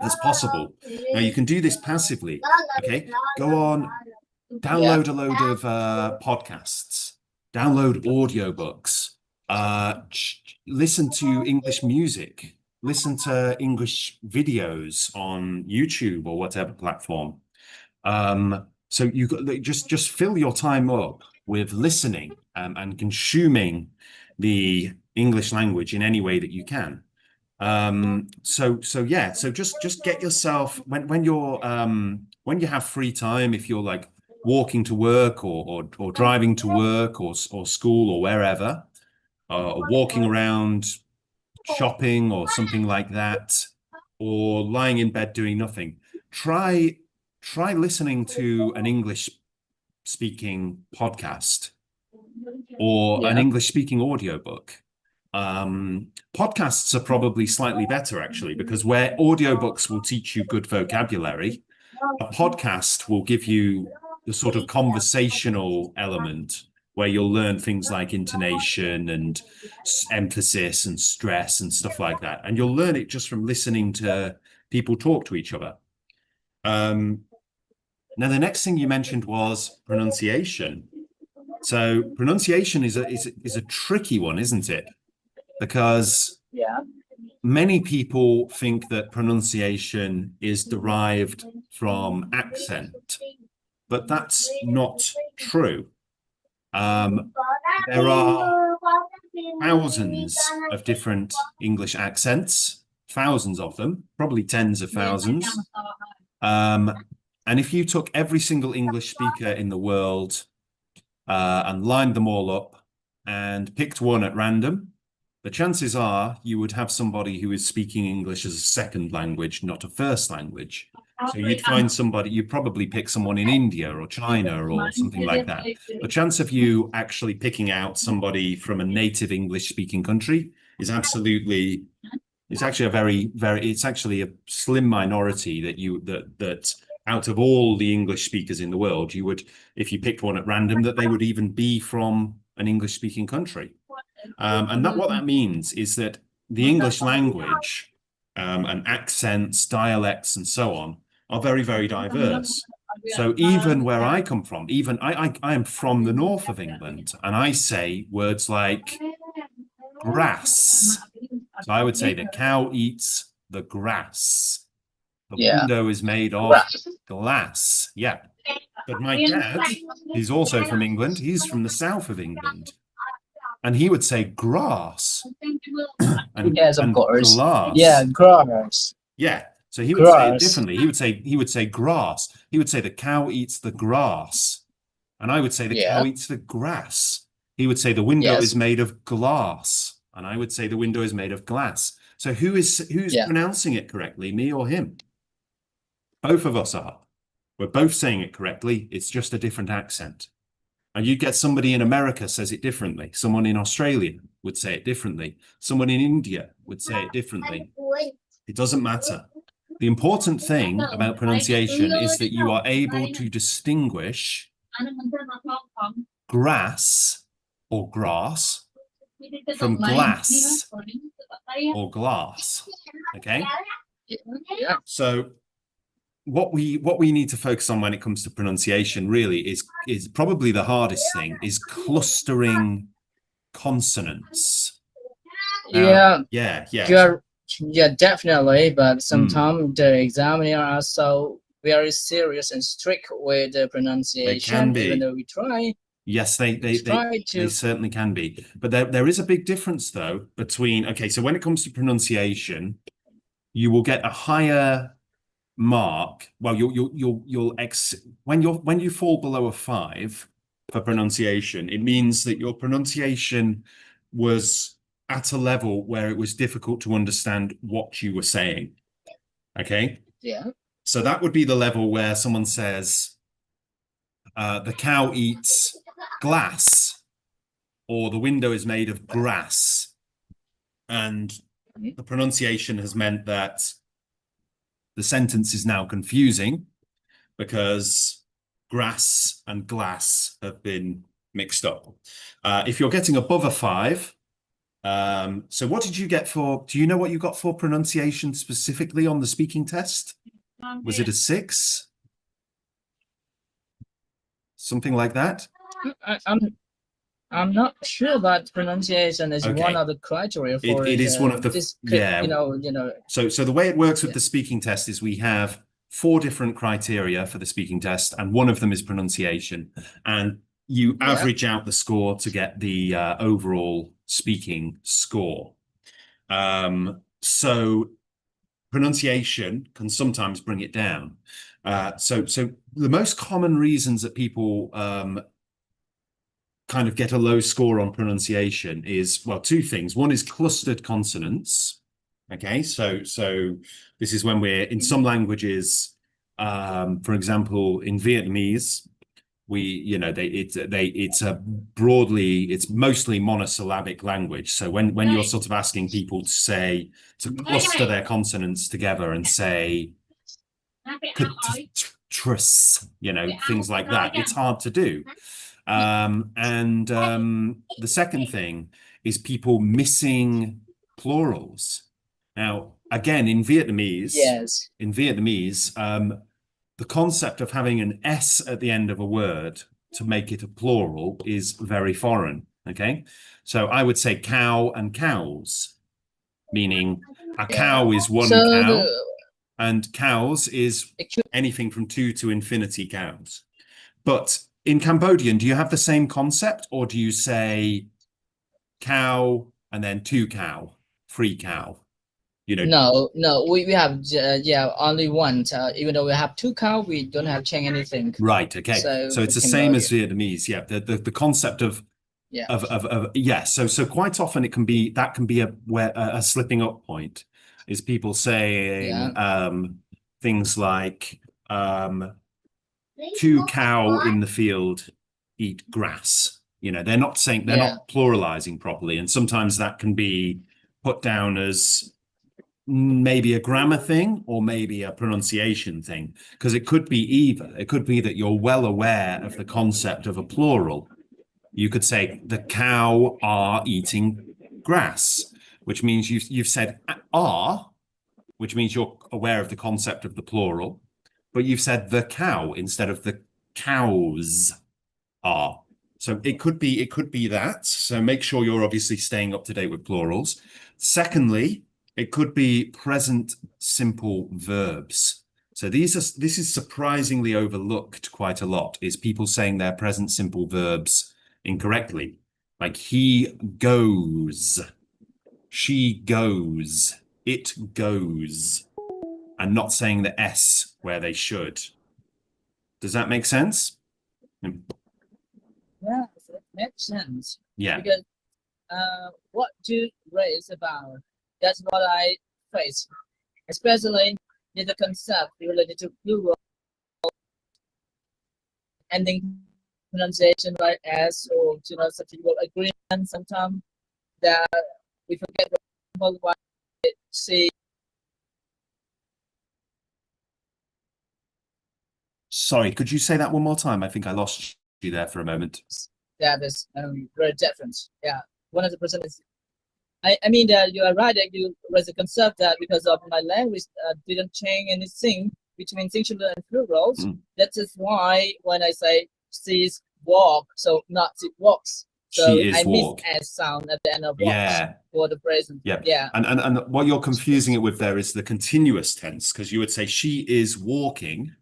as possible. Now you can do this passively. Okay, go on, yeah, download a load of podcasts, download audiobooks, listen to English music, listen to English videos on YouTube or whatever platform. So you got just fill your time up with listening and consuming the English language in any way that you can. So yeah, so just get yourself when you're when you have free time, if you're like walking to work or driving to work or school or wherever, or walking around shopping or something like that, or lying in bed doing nothing, try listening to an English speaking podcast or an Yeah. English speaking audiobook. Podcasts are probably slightly better actually, because where audiobooks will teach you good vocabulary, a podcast will give you the sort of conversational element where you'll learn things like intonation and emphasis and stress and stuff like that. And you'll learn it just from listening to people talk to each other. Now, the next thing you mentioned was pronunciation. So pronunciation is a tricky one, isn't it? Because Yeah. many people think that pronunciation is derived from accent, but that's not true. There are thousands of different English accents, thousands of them, probably tens of thousands. And if you took every single English speaker in the world and lined them all up and picked one at random, the chances are you would have somebody who is speaking English as a second language, not a first language. So you'd find somebody, you'd probably pick someone in India or China or something like that. The chance of you actually picking out somebody from a native English speaking country is absolutely, it's actually it's actually a slim minority that out of all the English speakers in the world, you would, if you picked one at random, that they would even be from an English speaking country. And what that means is that the English language and accents, dialects, and so on are very, very diverse. So even where I come from, even I am from the north of England, and I say words like grass. So I would say the cow eats the grass. The window is made of glass. Yeah. But my dad, he's also from England. He's from the south of England. And he would say grass Yes, of and course. glass. Yeah, grass. Yeah. So he would say it Grass. differently. He would say grass. He would say the cow eats the grass. And I would say the cow eats the grass. He would say the window is made of glass. And I would say the window is made of glass. So who's pronouncing it correctly, me or him? Both of us are. We're both saying it correctly. It's just a different accent. And you get somebody in America says it differently. Someone in Australia would say it differently. Someone in India would say it differently. It doesn't matter. The important thing about pronunciation is that you are able to distinguish grass or grass from glass or glass. Okay? Yeah. So what we need to focus on when it comes to pronunciation really is probably the hardest thing, is clustering consonants. Yeah. Yeah. Yeah, definitely. But sometimes the examiner are so very serious and strict with the pronunciation. They can be. Even though we try. Yes, they certainly can be. But there is a big difference though between, okay, so when it comes to pronunciation, you will get a higher mark. Well, when you fall below a 5 for pronunciation, it means that your pronunciation was at a level where it was difficult to understand what you were saying. Okay? Yeah. So that would be the level where someone says, the cow eats glass, or the window is made of grass. And the pronunciation has meant that the sentence is now confusing because grass and glass have been mixed up. If you're getting above a 5, so what did you get for, do you know what you got for pronunciation specifically on the speaking test? Was it a 6? Something like that? I'm not sure, but pronunciation is one Okay. of the criteria for It is one of the, this. yeah. You know. So the way it works with Yeah. the speaking test is we have 4 different criteria for the speaking test, and one of them is pronunciation. And you Yeah. average out the score to get the overall speaking score. So pronunciation can sometimes bring it down. So the most common reasons that people kind of get a low score on pronunciation is, well, 2 things. One is clustered consonants. Okay, so this is when we're in some languages, for example, in Vietnamese, it's a broadly, it's mostly monosyllabic language. So when you're sort of asking people to cluster their consonants together and say tris, things like that, it's hard to do. And the second thing is people missing plurals. Now, again, in Vietnamese, Yes. the concept of having an S at the end of a word to make it a plural is very foreign. Okay, so I would say cow and cows, meaning a Yeah. cow is one So cow, and cows is it could, anything from 2 to infinity cows. But in Cambodian, do you have the same concept, or do you say cow and then 2 cow, 3 cow? no, we have only one. Even though we have two cow, we don't have change anything. Right. Okay. So So for it's the same as Cambodia, Vietnamese. Yeah. The concept of yeah, yeah. So quite often it can be a slipping up point is people saying yeah, things like 2 cow in the field eat grass. They're yeah, not pluralizing properly, and sometimes that can be put down as maybe a grammar thing or maybe a pronunciation thing, because it could be either. It could be that you're well aware of the concept of a plural. You could say the cow are eating grass, which means you've said are, which means you're aware of the concept of the plural, but you've said the cow instead of the cows are. So it could be that. So make sure you're obviously staying up to date with plurals. Secondly, it could be present simple verbs. So this is surprisingly overlooked quite a lot, is people saying their present simple verbs incorrectly. Like he goes, she goes, it goes, and not saying the S where they should. Does that make sense? yeah. It makes sense Yeah. because what you raise about, that's what I face, especially in the concept related to plural ending pronunciation like as, or such agreement. Sometimes that we forget what see. Sorry, could you say that one more time? I think I lost you there for a moment. That is very different. Yeah, 100% is. I mean that you are right. That you raise a concept that because of my language didn't change anything between singular and plurals. Mm. That is why when I say she's walk, so not she walks. So She is I miss walk. S sound at the end of walks Yeah. for the present. Yeah. Yeah. And what you're confusing it with there is the continuous tense, because you would say she is walking,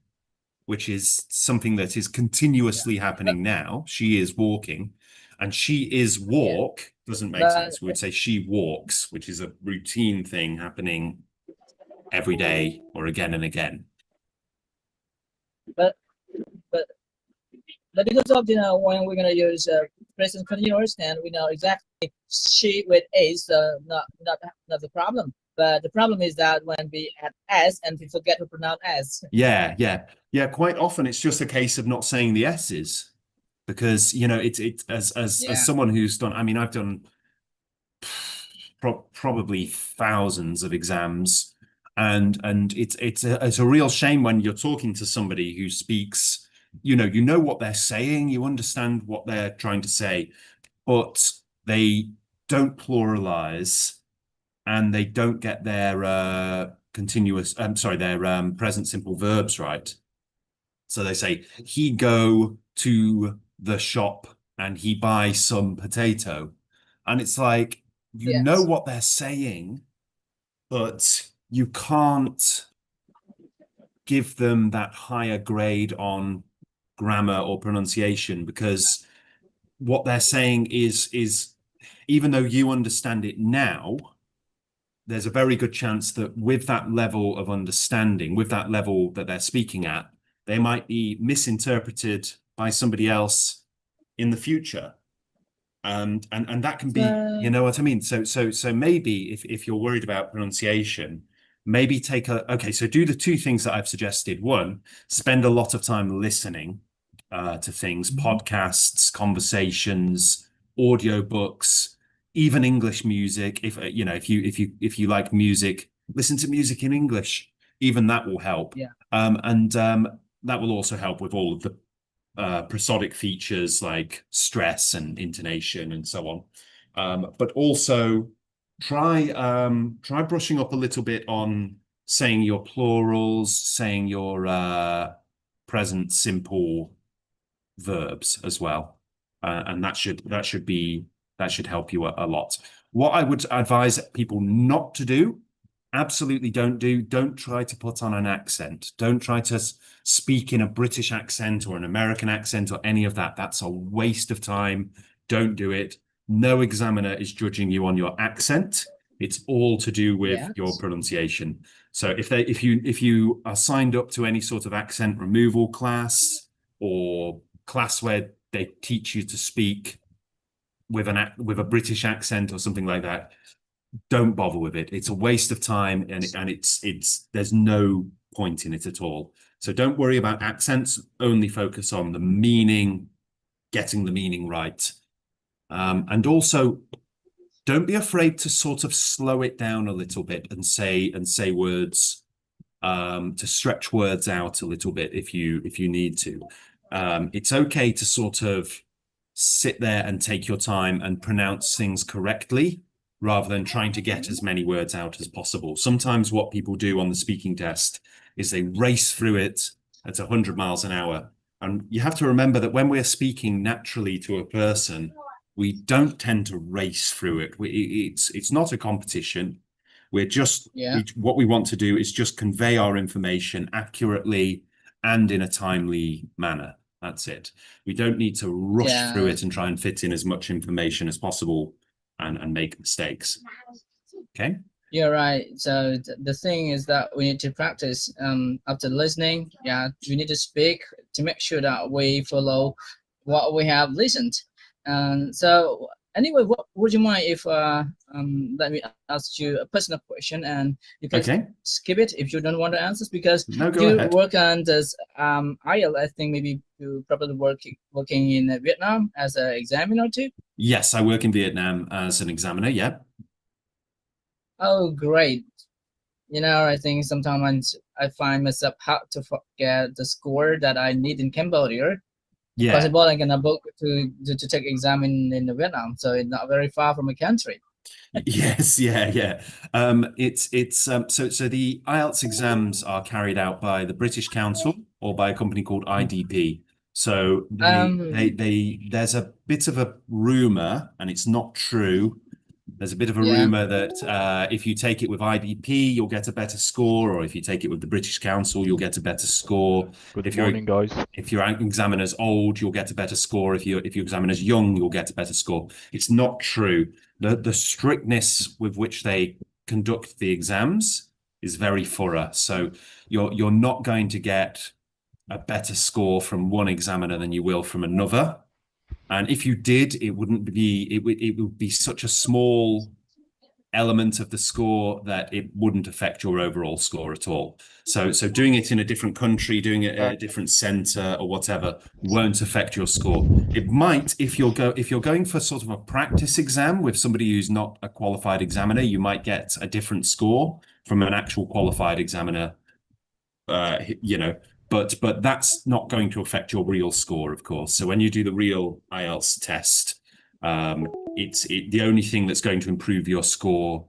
which is something that is continuously happening now. She is walking, and she is walk doesn't make sense. We would say she walks, which is a routine thing happening every day or again and again. But but because of when we're gonna use present continuous, and we know exactly she with a, so not the problem. But the problem is that when we add s and we forget to pronounce s. Yeah. Quite often it's just a case of not saying the S's, because it's as someone who's done. I mean, I've done probably thousands of exams, and it's a real shame when you're talking to somebody who speaks. You know what they're saying, you understand what they're trying to say, but they don't pluralize, and they don't get their their present simple verbs right. So they say he go to the shop and he buys some potato. And it's like, you know Yes. what they're saying, but you can't give them that higher grade on grammar or pronunciation because what they're saying is even though you understand it now, there's a very good chance that with that level of understanding, with that level that they're speaking at, they might be misinterpreted by somebody else in the future. And that can be, you So know what I mean? So maybe if you're worried about pronunciation, maybe take a okay, so do the two things that I've suggested. One, spend a lot of time listening to things, Mhm. podcasts, conversations, audiobooks, even English music. If you know, if you like music, listen to music in English. Even that will help. yeah, And that will also help with all of the prosodic features like stress and intonation and so on. But also try brushing up a little bit on saying your plurals, saying your present simple verbs as well, and that should help you a lot. What I would advise people not to do, absolutely don't try to put on an accent. Don't try to speak in a British accent or an American accent or any of that. That's a waste of time. Don't do it. No examiner is judging you on your accent. It's all to do with your yes, pronunciation. So if you are signed up to any sort of accent removal class or class where they teach you to speak with a British accent or something like that, don't bother with it. It's a waste of time, and it's there's no point in it at all. So don't worry about accents. Only focus on the meaning, getting the meaning right, and also don't be afraid to sort of slow it down a little bit and say words to stretch words out a little bit if you need to. It's okay to sort of sit there and take your time and pronounce things correctly rather than trying to get as many words out as possible. Sometimes what people do on the speaking test is they race through it at 100 miles an hour. And you have to remember that when we're speaking naturally to a person, we don't tend to race through it. It's not a competition. We're just yeah, what we want to do is just convey our information accurately and in a timely manner. That's it. We don't need to rush through yeah. it and try and fit in as much information as possible and make mistakes. Okay. You're right. So the thing is that we need to practice after listening. Yeah, we need to speak to make sure that we follow what we have listened. And so anyway, what would you mind if let me ask you a personal question and you can Okay. skip it if you don't want to answer because No, go you ahead. work on this IELTS. I think maybe you probably working in Vietnam as an examiner too. Yes, I work in Vietnam as an examiner. Yeah. Oh, great. You know, I think sometimes I find myself hard to forget the score that I need in Cambodia. If Yeah. possible, I'm gonna book to take exam in Vietnam, so it's not very far from my country. Yes, yeah. So the IELTS exams are carried out by the British Council or by a company called IDP. So Um, there's a bit of a rumor, and it's not true. There's a bit of a yeah. rumor that if you take it with IDP, you'll get a better score, or if you take it with the British Council, you'll get a better score. Good If your morning, guys. if your examiner's old, you'll get a better score. If your examiner's young, you'll get a better score. It's not true. The strictness with which they conduct the exams is very thorough. So you're not going to get a better score from one examiner than you will from another. And if you did, it would be such a small element of the score that it wouldn't affect your overall score at all. So doing it in a different country, doing it at a different center or whatever won't affect your score. It might if you're going for sort of a practice exam with somebody who's not a qualified examiner, you might get a different score from an actual qualified examiner, you know, but that's not going to affect your real score, of course. So when you do the real IELTS test, the only thing that's going to improve your score.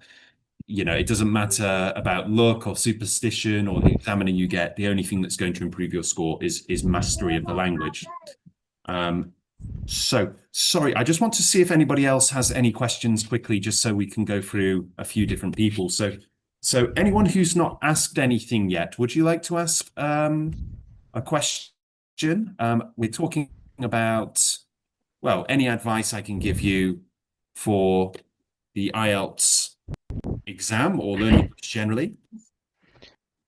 You know, it doesn't matter about luck or superstition or the examiner you get. The only thing that's going to improve your score is mastery of the language. So, sorry, I just want to see if anybody else has any questions quickly, just so we can go through a few different people. So anyone who's not asked anything yet, would you like to ask a question? We're talking about, well, any advice I can give you for the IELTS exam or learning English generally.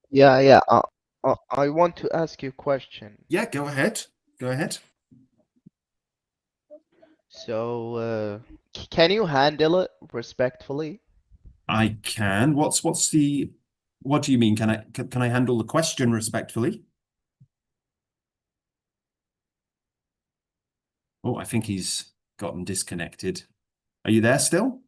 Yeah, yeah. I want to ask you a question. Yeah, go ahead. Go ahead. So, can you handle it respectfully? I can. What do you mean? Can I handle the question respectfully? Oh, I think he's gotten disconnected. Are you there still?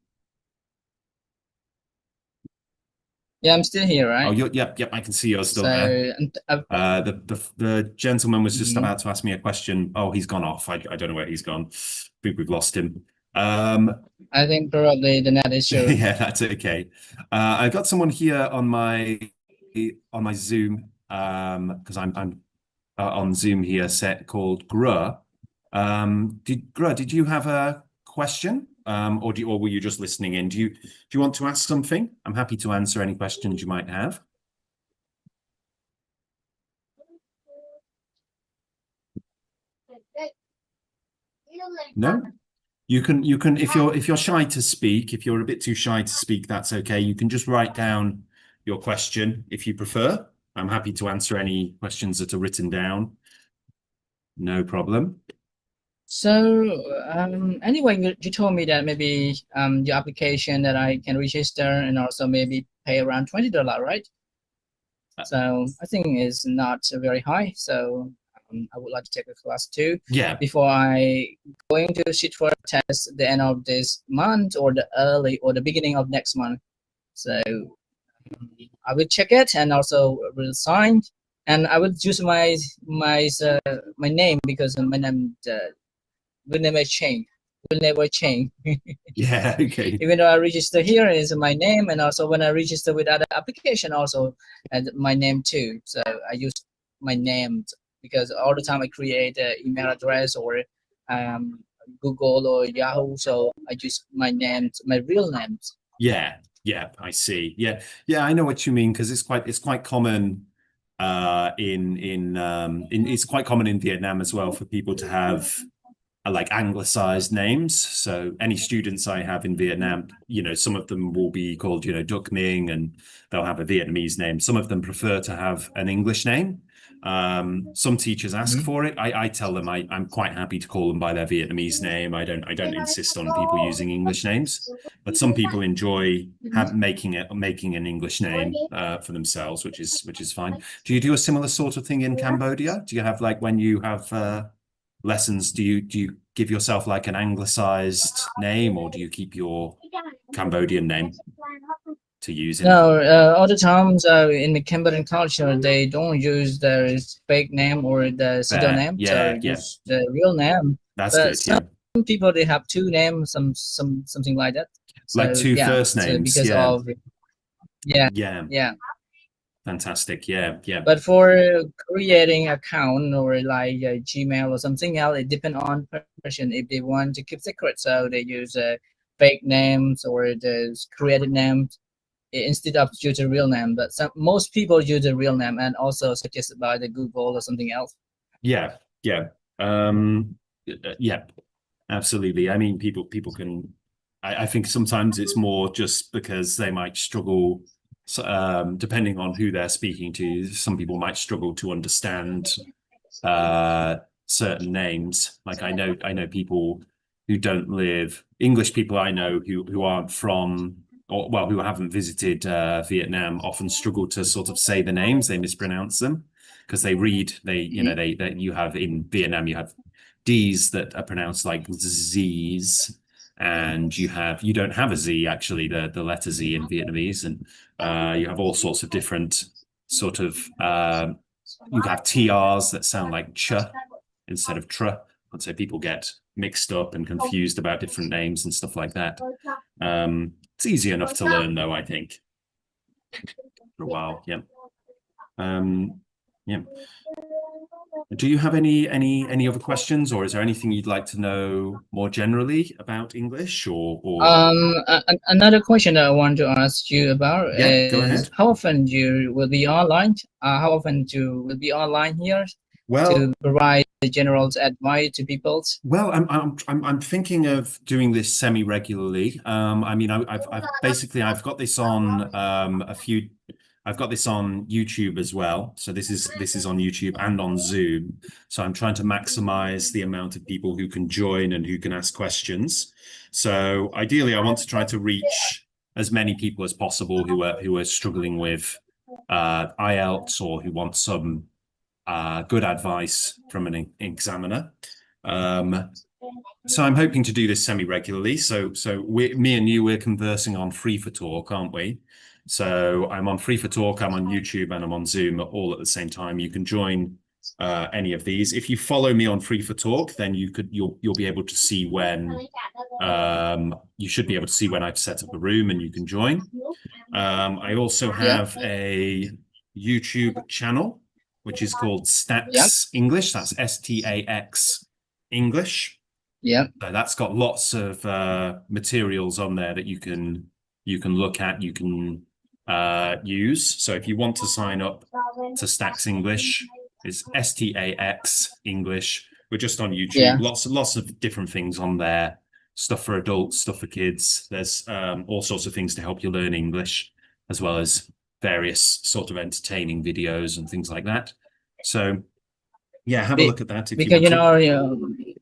Yeah, I'm still here, Oh, right? yep, I can see you're still So, there. and The gentleman was just mhm. about to ask me a question. Oh, he's gone off. I don't know where he's gone. I think we've lost him. Um, I think probably the net issue. yeah, that's okay. I got someone here on my Zoom because I'm on Zoom here set called Gra. Did you have a question? Or were you just listening in? Do you want to ask something? I'm happy to answer any questions you might have. No? You can if you're shy to speak, if you're a bit too shy to speak, that's okay. You can just write down your question if you prefer. I'm happy to answer any questions that are written down. No problem. So, anyway, you told me that maybe your application that I can register and also maybe pay around $20, right? So I think it's not very high. So I would like to take a class two Yeah, before I going to sit for a test at the end of this month or the early or the beginning of next month. So I will check it and also will sign, and I will use my name because my name will never change. Will never change. yeah, okay. Even though I register here is my name, and also when I register with other application also and my name too. So I use my name because all the time I create an email address or um, Google or Yahoo. So I use my name, my real name. Yeah, I see. Yeah, I know what you mean because it's quite common in it's quite common in Vietnam as well for people to have like anglicized names. So any students I have in Vietnam, some of them will be called, Duc Minh, and they'll have a Vietnamese name. Some of them prefer to have an English name. Some teachers ask Mhm. for it. I tell them I'm quite happy to call them by their Vietnamese name. I don't insist on people using English names, but some people enjoy making an English name for themselves, which is fine. Do you do a similar sort of thing in Cambodia? Do you have like when you have lessons, do you give yourself like an anglicized name, or do you keep your Cambodian name to use in? No, other times in the Cambodian culture, they don't use their fake name or the Fair. pseudonym, so Yeah. use the real name. That's But good. some Yeah. people they have two names, something like that. Like So two yeah, first so names. because Yeah. of yeah, Yeah. yeah. Fantastic. Yeah. But for creating account or like Gmail or something else, it depends on person if they want to keep secret. So they use fake names or the created names instead of use a real name. But most people use a real name and also suggested by the Google or something else. Yeah. Um, yeah, absolutely. I mean, people can, I think sometimes it's more just because they might struggle, depending on who they're speaking to. Some people might struggle to understand uh certain names. Like I know people who don't live English people I know who aren't from, or well, who haven't visited Vietnam, often struggle to sort of say the names. They mispronounce them because they you have in Vietnam you have D's that are pronounced like Z's, and you don't have a Z actually, the letter Z in Vietnamese, and you have all sorts of different sort of you have TRs that sound like ch instead of tr. And so people get mixed up and confused about different names and stuff like that. It's easy enough to learn though, I think, for a while. Yeah. Um, yeah. Do you have any other questions, or is there anything you'd like to know more generally about English, or Another question that I want to ask you about yeah, go is ahead. how often you will be online? How often you will be online here to Well, provide the general advice to people? well, I'm thinking of doing this semi-regularly. I mean, I've basically I've got this on I've got this on YouTube as well. So this is on YouTube and on Zoom. So I'm trying to maximize the amount of people who can join and who can ask questions. So ideally, I want to try to reach as many people as possible who are struggling with IELTS, or who want some good advice from an examiner. So I'm hoping to do this semi-regularly. So me and you, we're conversing on Free for Talk, aren't we? So I'm on Free for Talk, I'm on YouTube, and I'm on Zoom all at the same time. You can join any of these. If you follow me on Free for Talk, then you'll be able to see when you should be able to see when I've set up a room and you can join. I also Yeah, have a YouTube channel, which is called yeah, Stax English. That's Stax English. yeah. So that's got lots of materials on there that you can look at, you can use. So if you want to sign up to Stax English, it's Stax English. We're just on YouTube. Yeah. Lots of different things on there. Stuff for adults, stuff for kids. There's all sorts of things to help you learn English, as well as various sort of entertaining videos and things like that. So yeah, have a Be- look at that if you because want to.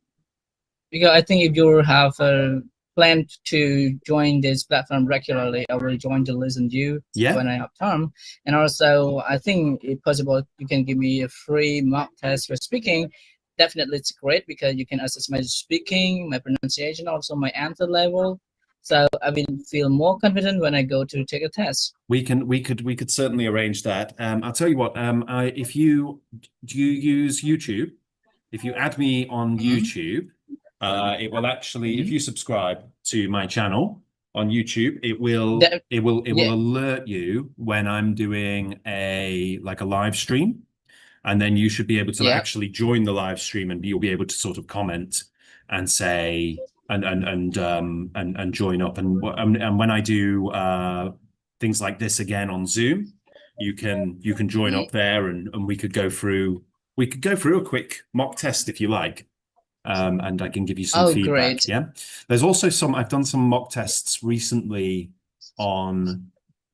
because I think if you have a plan to join this platform regularly, I will join to listen to you Yeah. when I have time. And also, I think if possible, you can give me a free mock test for speaking. Definitely, it's great because you can assess my speaking, my pronunciation, also my answer level. So I will feel more confident when I go to take a test. We could certainly arrange that. I'll tell you what. If you do you use YouTube? If you add me on Mhm, YouTube, it will actually, if mhm. you subscribe to my channel on YouTube, it will That, it will it will yeah. alert you when I'm doing a live stream, and then you should be able to Yeah. actually join the live stream, and you'll be able to sort of comment and say and join up. And when I do things like this again on Zoom, you can join up there, and we could go through a quick mock test if you like. And I can give you some Oh, feedback. great. Yeah. There's also I've done some mock tests recently on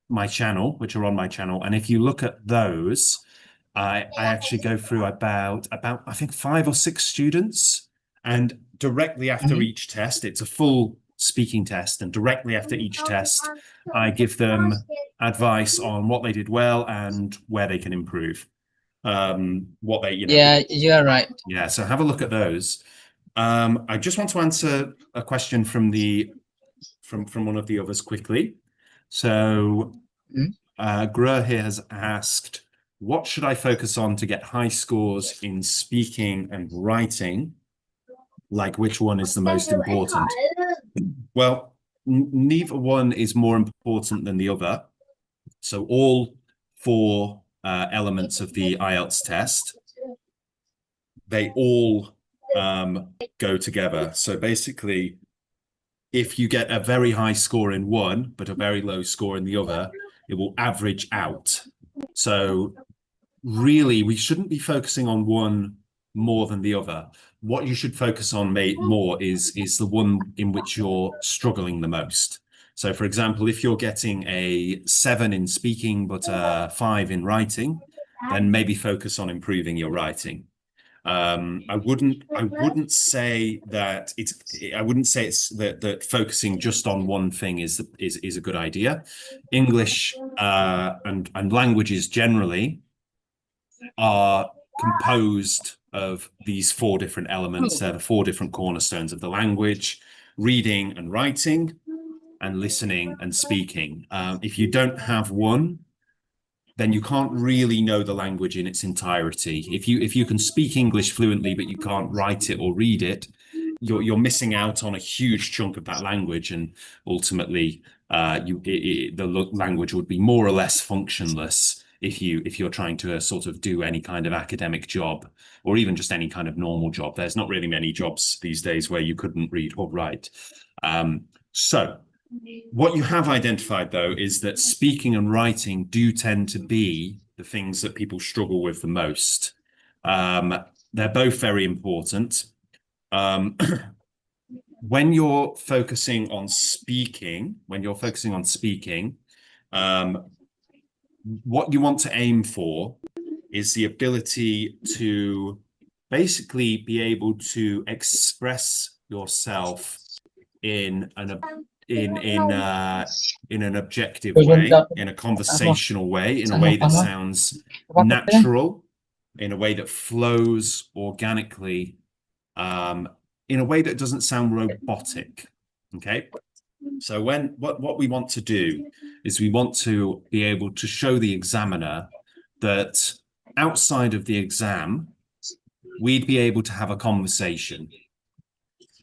my channel, which are on my channel. And if you look at those, I actually go through about I think 5 or 6 students, and directly after Mhm. each test, it's a full speaking test, and directly after each test, I give them advice on what they did well and where they can improve. What they, Yeah, you're right. yeah. So have a look at those. I just want to answer a question from one of the others quickly. So Mhm. Gru here has asked, what should I focus on to get high scores in speaking and writing? Like, which one is the most important? Well, neither one is more important than the other. So all 4 elements of the IELTS test, they all go together. So basically, if you get a very high score in one, but a very low score in the other, it will average out. So really, we shouldn't be focusing on one more than the other. What you should focus on more is the one in which you're struggling the most. So, for example, if you're getting a 7 in speaking but a 5 in writing, then maybe focus on improving your writing. I wouldn't say that it's that focusing just on one thing is a good idea. English and languages generally are composed of these 4 different elements. They're the 4 different cornerstones of the language: reading and writing, and listening and speaking. If you don't have one, then you can't really know the language in its entirety. If you can speak English fluently, but you can't write it or read it, you're missing out on a huge chunk of that language, and ultimately, the language would be more or less functionless if you're trying to sort of do any kind of academic job, or even just any kind of normal job. There's not really many jobs these days where you couldn't read or write. So what you have identified, though, is that speaking and writing do tend to be the things that people struggle with the most. They're both very important. When you're focusing on speaking, what you want to aim for is the ability to basically be able to express yourself in an objective way, in a conversational way, in a way that sounds natural, in a way that flows organically, in a way that doesn't sound robotic. Okay. So what we want to do is we want to be able to show the examiner that outside of the exam, we'd be able to have a conversation.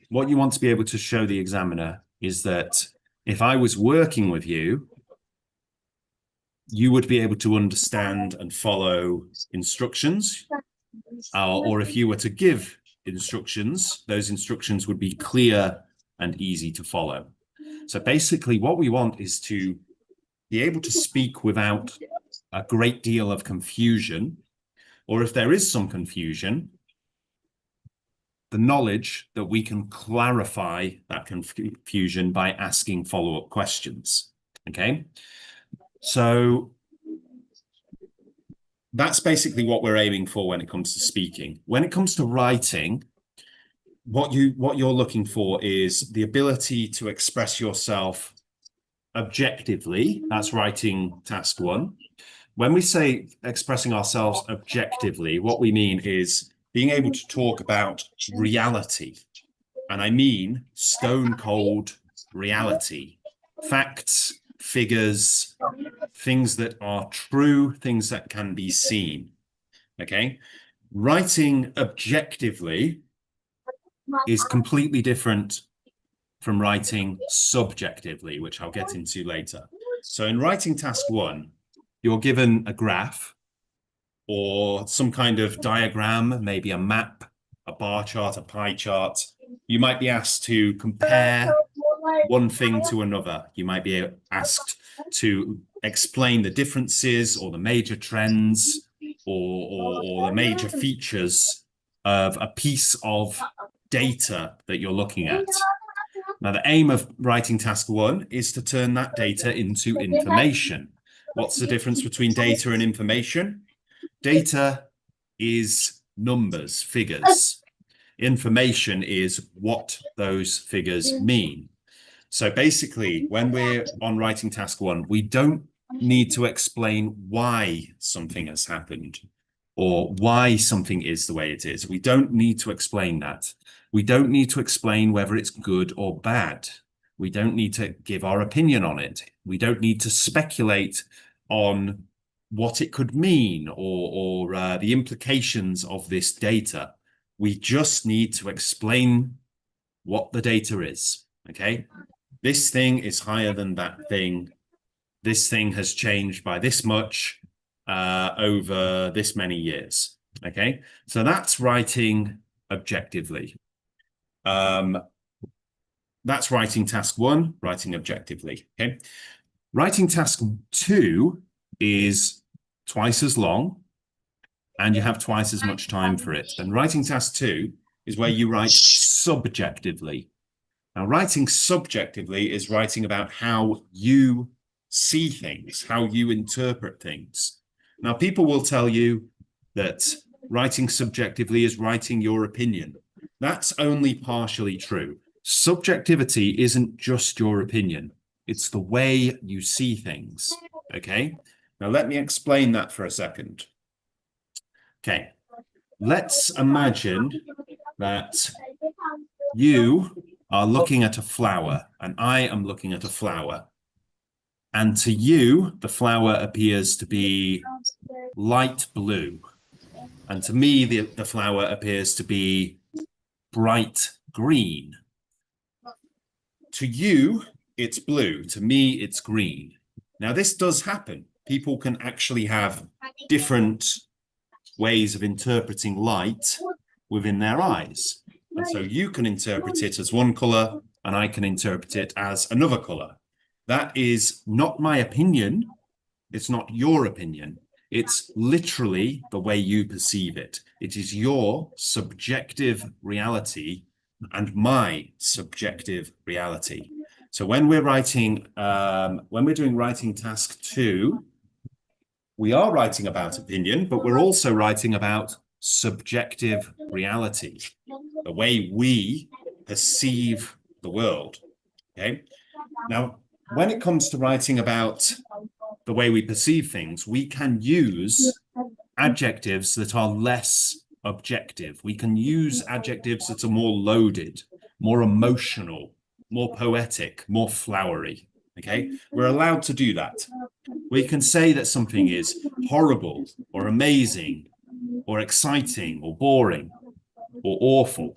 What you want to be able to show the examiner is that if I was working with you, you would be able to understand and follow instructions, or if you were to give instructions, those instructions would be clear and easy to follow. So basically what we want is to be able to speak without a great deal of confusion, or if there is some confusion, the knowledge that we can clarify that confusion by asking follow-up questions. Okay, so that's basically what we're aiming for when it comes to speaking. When it comes to writing, what you're looking for is the ability to express yourself objectively. That's writing task 1. When we say expressing ourselves objectively, what we mean is being able to talk about reality. And I mean stone cold reality, facts, figures, things that are true, things that can be seen. Okay. Writing objectively is completely different from writing subjectively, which I'll get into later. So in writing task 1, you're given a graph or some kind of diagram, maybe a map, a bar chart, a pie chart. You might be asked to compare one thing to another. You might be asked to explain the differences or the major trends or the major features of a piece of data that you're looking at. Now, the aim of writing task 1 is to turn that data into information. What's the difference between data and information? Data is numbers, figures. Information is what those figures mean. So basically, when we're on writing task 1, we don't need to explain why something has happened or why something is the way it is. We don't need to explain that. We don't need to explain whether it's good or bad. We don't need to give our opinion on it. We don't need to speculate on what it could mean or the implications of this data. We just need to explain what the data is. Okay, this thing is higher than that thing. This thing has changed by this much over this many years. Okay, so that's writing objectively. That's writing task 1, writing objectively. Okay, writing task 2 is twice as long and you have twice as much time for it. And writing task 2 is where you write subjectively. Now, writing subjectively is writing about how you see things, how you interpret things. Now, people will tell you that writing subjectively is writing your opinion. That's only partially true. Subjectivity isn't just your opinion. It's the way you see things. Okay? Now, let me explain that for a second. Okay. Let's imagine that you are looking at a flower and I am looking at a flower. And to you, the flower appears to be light blue. And to me, the flower appears to be bright green. To you, it's blue. To me, it's green. Now, this does happen. people can actually have different ways of interpreting light within their eyes. And so you can interpret it as one color and I can interpret it as another color. That is not my opinion. It's not your opinion. It's literally the way you perceive it. It is your subjective reality and my subjective reality. So when we're writing, when we're doing writing task 2, we are writing about opinion, but we're also writing about subjective reality, the way we perceive the world. Okay. Now, when it comes to writing about the way we perceive things, we can use adjectives that are less objective. We can use adjectives that are more loaded, more emotional, more poetic, more flowery. Okay, we're allowed to do that. We can say that something is horrible or amazing or exciting or boring or awful,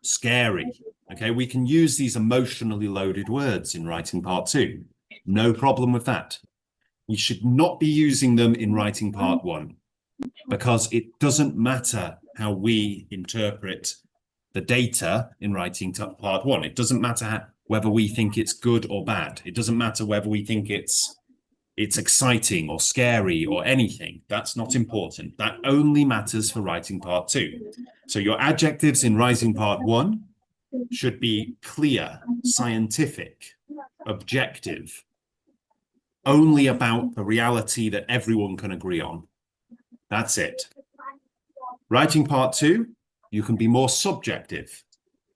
scary. Okay, we can use these emotionally loaded words in writing part 2. No problem with that. We should not be using them in writing part 1 because it doesn't matter how we interpret the data in writing part 1. It doesn't matter whether we think it's good or bad. It doesn't matter whether we think it's exciting or scary or anything. That's not important. That only matters for writing part 2. So your adjectives in writing part 1 should be clear, scientific, objective, only about the reality that everyone can agree on. That's it. Writing part 2, you can be more subjective.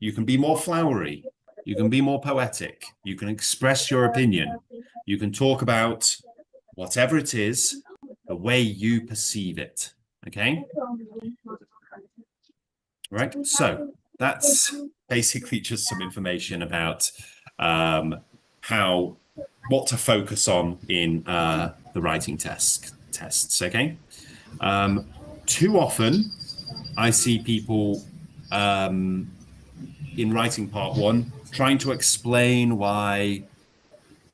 You can be more flowery. You can be more poetic. You can express your opinion. You can talk about whatever it is, the way you perceive it. Okay? Right? So that's basically just some information about what to focus on in the writing tests. Okay? Too often, I see people in writing part 1 trying to explain why,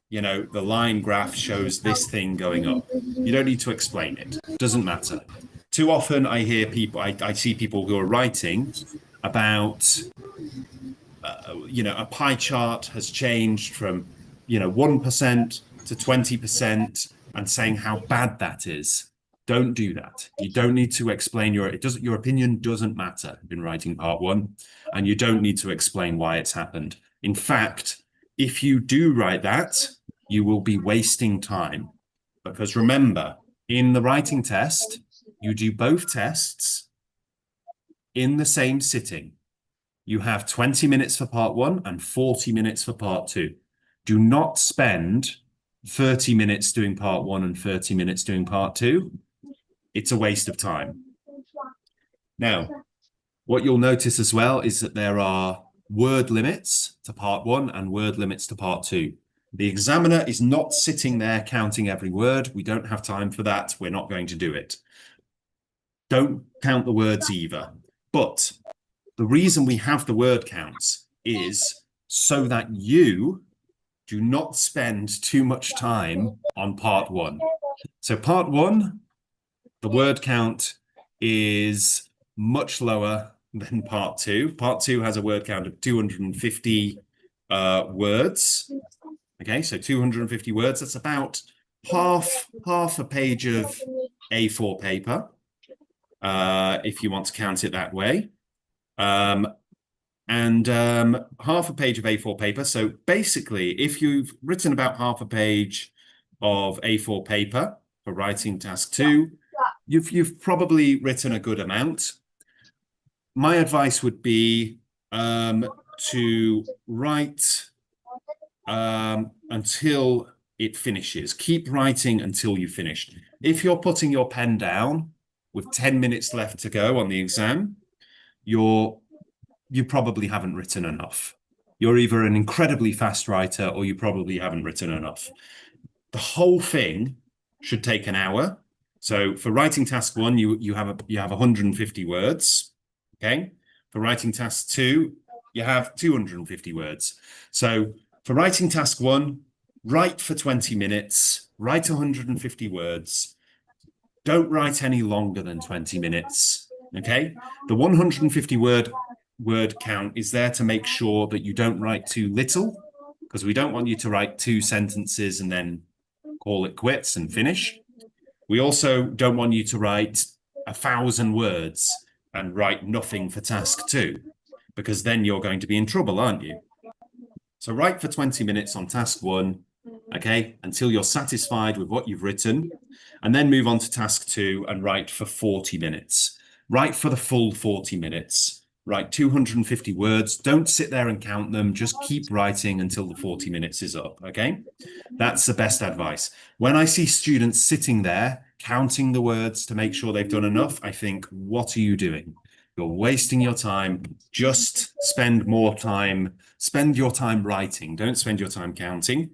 you know, the line graph shows this thing going up. You don't need to explain it. It doesn't matter. Too often I hear people, I see people who are writing about, you know, a pie chart has changed from, you know, 1% to 20% and saying how bad that is. Don't do that. You don't need to explain your opinion doesn't matter in writing part 1, and you don't need to explain why it's happened. In fact, if you do write that, you will be wasting time. Because remember, in the writing test, you do both tests in the same sitting. You have 20 minutes for part 1 and 40 minutes for part 2. Do not spend 30 minutes doing part 1 and 30 minutes doing part 2. It's a waste of time. Now, what you'll notice as well is that there are word limits to part 1 and word limits to part 2. The examiner is not sitting there counting every word. We don't have time for that. We're not going to do it. Don't count the words either. But the reason we have the word counts is so that you do not spend too much time on part 1. So part 1, the word count is much lower than part 2. Part 2 has a word count of 250 words. Okay, so 250 words, that's about half a page of A4 paper, if you want to count it that way. Half a page of A4 paper. So basically, if you've written about half a page of A4 paper for writing task 2, you've probably written a good amount. My advice would be to write until it finishes. Keep writing until you finish. If you're putting your pen down with 10 minutes left to go on the exam, you probably haven't written enough. You're either an incredibly fast writer or you probably haven't written enough. The whole thing should take an hour. So for writing task 1, you have 150 words. Okay. For writing task 2, you have 250 words. So for writing task 1, write for 20 minutes, write 150 words. Don't write any longer than 20 minutes. Okay. The 150 word count is there to make sure that you don't write too little, because we don't want you to write 2 sentences and then call it quits and finish. We also don't want you to write 1,000 words and write nothing for task 2, because then you're going to be in trouble, aren't you? So write for 20 minutes on task 1, okay, until you're satisfied with what you've written, and then move on to task 2 and write for 40 minutes. Write for the full 40 minutes. Write 250 words. Don't sit there and count them. Just keep writing until the 40 minutes is up, okay? That's the best advice. When I see students sitting there counting the words to make sure they've done enough, I think, what are you doing? You're wasting your time. Just spend more time. Spend your time writing. Don't spend your time counting.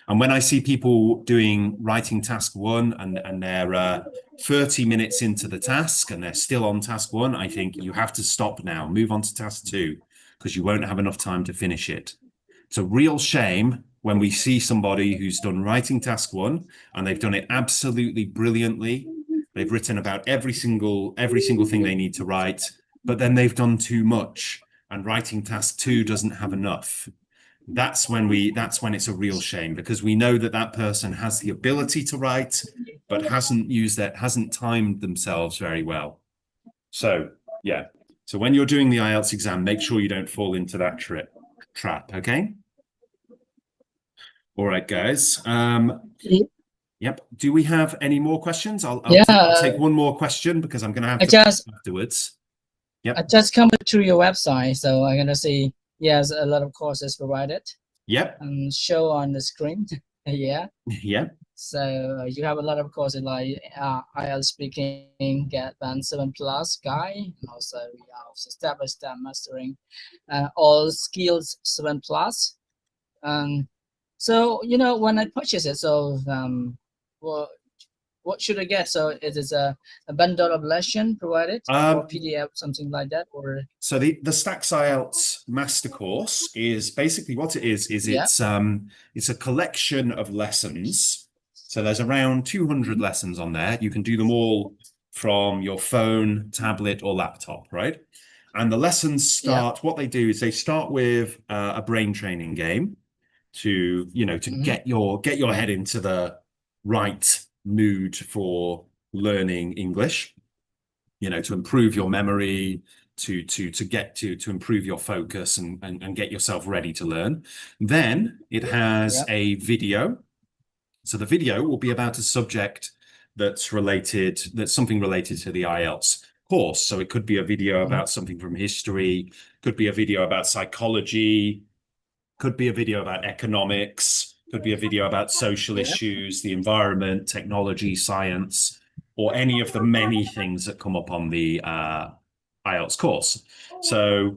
And when I see people writing task 1 and they're 30 minutes into the task and they're still on task 1, I think you have to stop now, move on to task 2, because you won't have enough time to finish it. It's a real shame when we see somebody who's done writing task 1 and they've done it absolutely brilliantly. They've written about every single thing they need to write, but then they've done too much and writing task 2 doesn't have enough. That's when it's a real shame, because we know that that person has the ability to write, but hasn't timed themselves very well. So yeah. So when you're doing the IELTS exam, make sure you don't fall into that trap. Okay. All right, guys. Yep. Do we have any more questions? I'll take one more question because I'm going to have to afterwards. Yep. I just come through your website, so I'm gonna see. Yes, a lot of courses provided. Yep. And show on the screen. Yeah. Yeah. So you have a lot of courses like IELTS speaking, get band 7+ guy, and also established mastering, all skills 7+. So when I purchase it, so what should I get? So it is a bundle of lesson provided, or PDF, something like that, or so the Stax IELTS master course is basically what it is it's a collection of lessons. So there's around 200 lessons on there. You can do them all from your phone, tablet, or laptop, right? And the lessons start. What they do is they start with a brain training game to get your head into the right mood for learning English, to improve your memory, to improve your focus and get yourself ready to learn. Then it has a video. So the video will be about a subject that's something related to the IELTS course. So it could be a video about something from history, could be a video about psychology, could be a video about economics, could be a video about social issues, the environment, technology, science, or any of the many things that come up on the IELTS course. So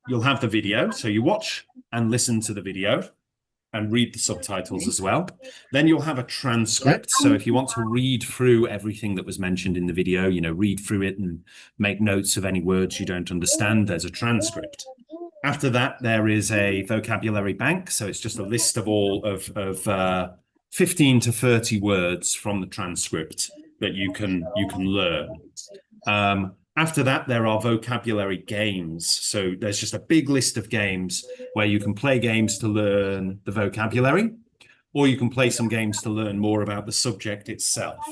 you'll have the video. So you watch and listen to the video and read the subtitles as well. Then you'll have a transcript. So if you want to read through everything that was mentioned in the video, read through it and make notes of any words you don't understand, there's a transcript. After that, there is a vocabulary bank. So it's just a list of all of 15 to 30 words from the transcript that you can learn. After that, there are vocabulary games. So there's just a big list of games where you can play games to learn the vocabulary, or you can play some games to learn more about the subject itself.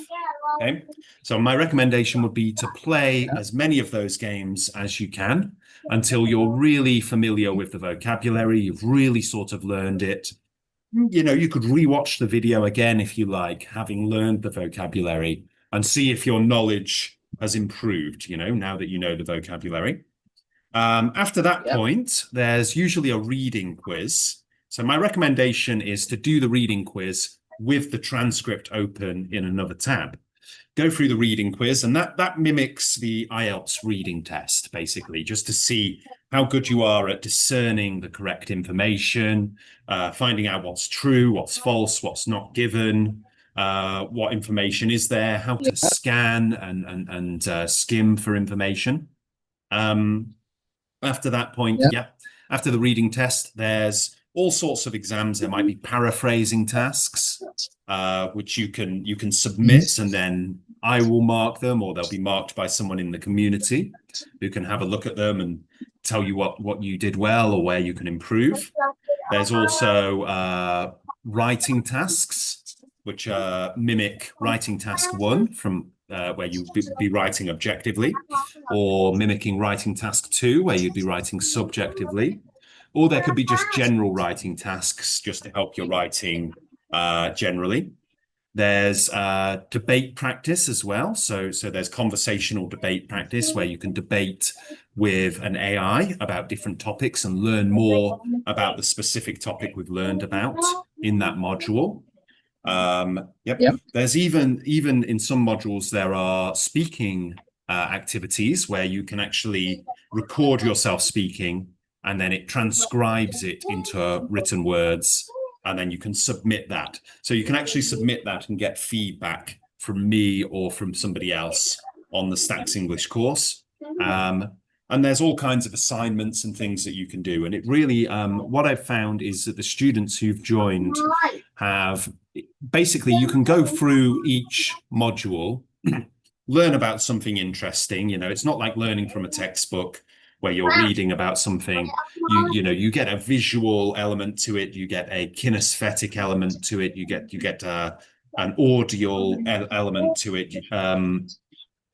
Okay. So my recommendation would be to play as many of those games as you can until you're really familiar with the vocabulary. You've really sort of learned it. You could rewatch the video again if you like, having learned the vocabulary, and see if your knowledge has improved, now that you know the vocabulary. After that point, there's usually a reading quiz. So my recommendation is to do the reading quiz with the transcript open in another tab. Go through the reading quiz, and that mimics the IELTS reading test, basically, just to see how good you are at discerning the correct information, finding out what's true, what's false, what's not given, what information is there, how to scan and skim for information. After that point, after the reading test, there's all sorts of exams. There might be paraphrasing tasks, which you can submit, and then I will mark them, or they'll be marked by someone in the community who can have a look at them and tell you what you did well or where you can improve. There's also writing tasks, which mimic writing task 1 from where you'd be writing objectively, or mimicking writing task 2, where you'd be writing subjectively. Or there could be just general writing tasks just to help your writing generally. There's debate practice as well. So there's conversational debate practice where you can debate with an AI about different topics and learn more about the specific topic we've learned about in that module. Yep. There's even in some modules, there are speaking activities where you can actually record yourself speaking, and then it transcribes it into written words, and then you can submit that. So you can actually submit that and get feedback from me or from somebody else on the Stax English course. And there's all kinds of assignments and things that you can do. And it really, what I've found is that the students who've joined have, basically, you can go through each module, learn about something interesting. You know, it's not like learning from a textbook where you're reading about something. You get a visual element to it, you get a kinesthetic element to it, you get an audio element to it,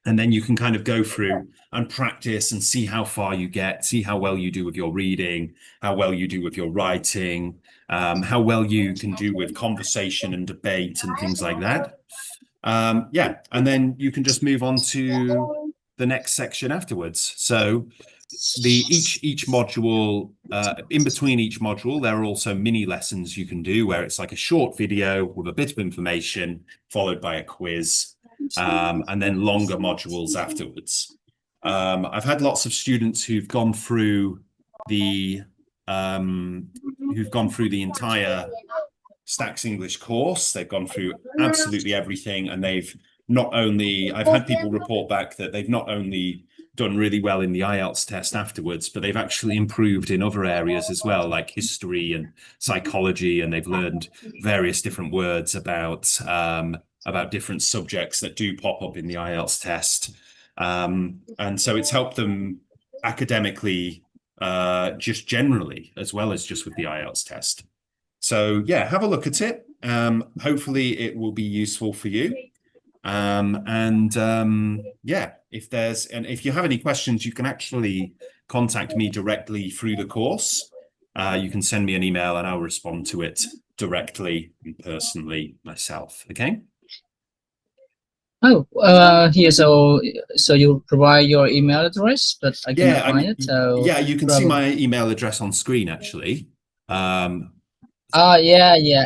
and then you can kind of go through and practice and see how far you get, see how well you do with your reading, how well you do with your writing, how well you can do with conversation and debate and things like that. Yeah, and then you can just move on to the next section afterwards. So each module, in between each module, there are also mini lessons you can do where it's like a short video with a bit of information followed by a quiz, and then longer modules afterwards. I've had lots of students who've gone through the entire Stax English course. They've gone through absolutely everything, and I've had people report back that they've not only done really well in the IELTS test afterwards, but they've actually improved in other areas as well, like history and psychology, and they've learned various different words about different subjects that do pop up in the IELTS test. And so it's helped them academically, just generally, as well as just with the IELTS test. So yeah, have a look at it. Hopefully it will be useful for you. Yeah, if you have any questions, you can actually contact me directly through the course. You can send me an email and I'll respond to it directly and personally myself. Okay. Oh, here. So you provide your email address, but I can't find it. So yeah, you can see my email address on screen actually. Yeah.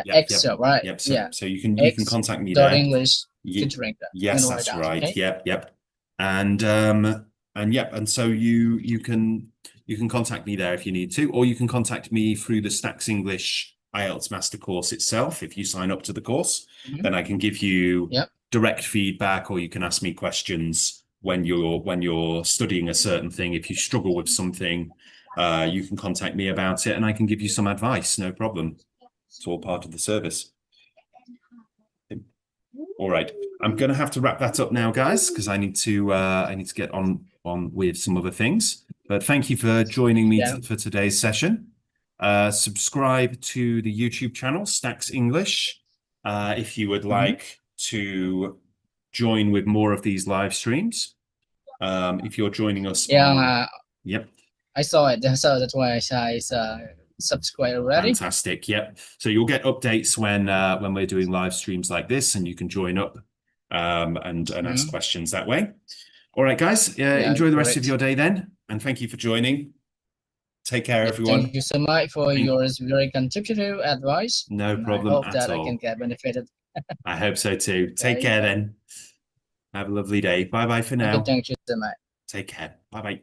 Excel, right? Yep. So you can contact me there. there. English tutoring. Yes, that's right. Okay? Yep. And so you can contact me there if you need to, or you can contact me through the Stax English IELTS Master course itself. If you sign up to the course, then I can give you direct feedback, or you can ask me questions when you're studying a certain thing. If you struggle with something, you can contact me about it and I can give you some advice. No problem. It's all part of the service. All right, I'm going to have to wrap that up now, guys, because I need to get on with some other things. But thank you for joining me for today's session. Subscribe to the YouTube channel Stax English if you would like to join with more of these live streams. If you're joining us, yep, I saw it. So that's why I subscribe already. Fantastic. Yep. So you'll get updates when we're doing live streams like this, and you can join up and ask questions that way. All right, guys. Enjoy the rest of your day then, and thank you for joining. Take care, everyone. Thank you so much for your very constructive advice. No problem. I hope that I can get benefited. I hope so too. Take care then. Have a lovely day. Bye bye for now. Thank you so much. Take care. Bye bye.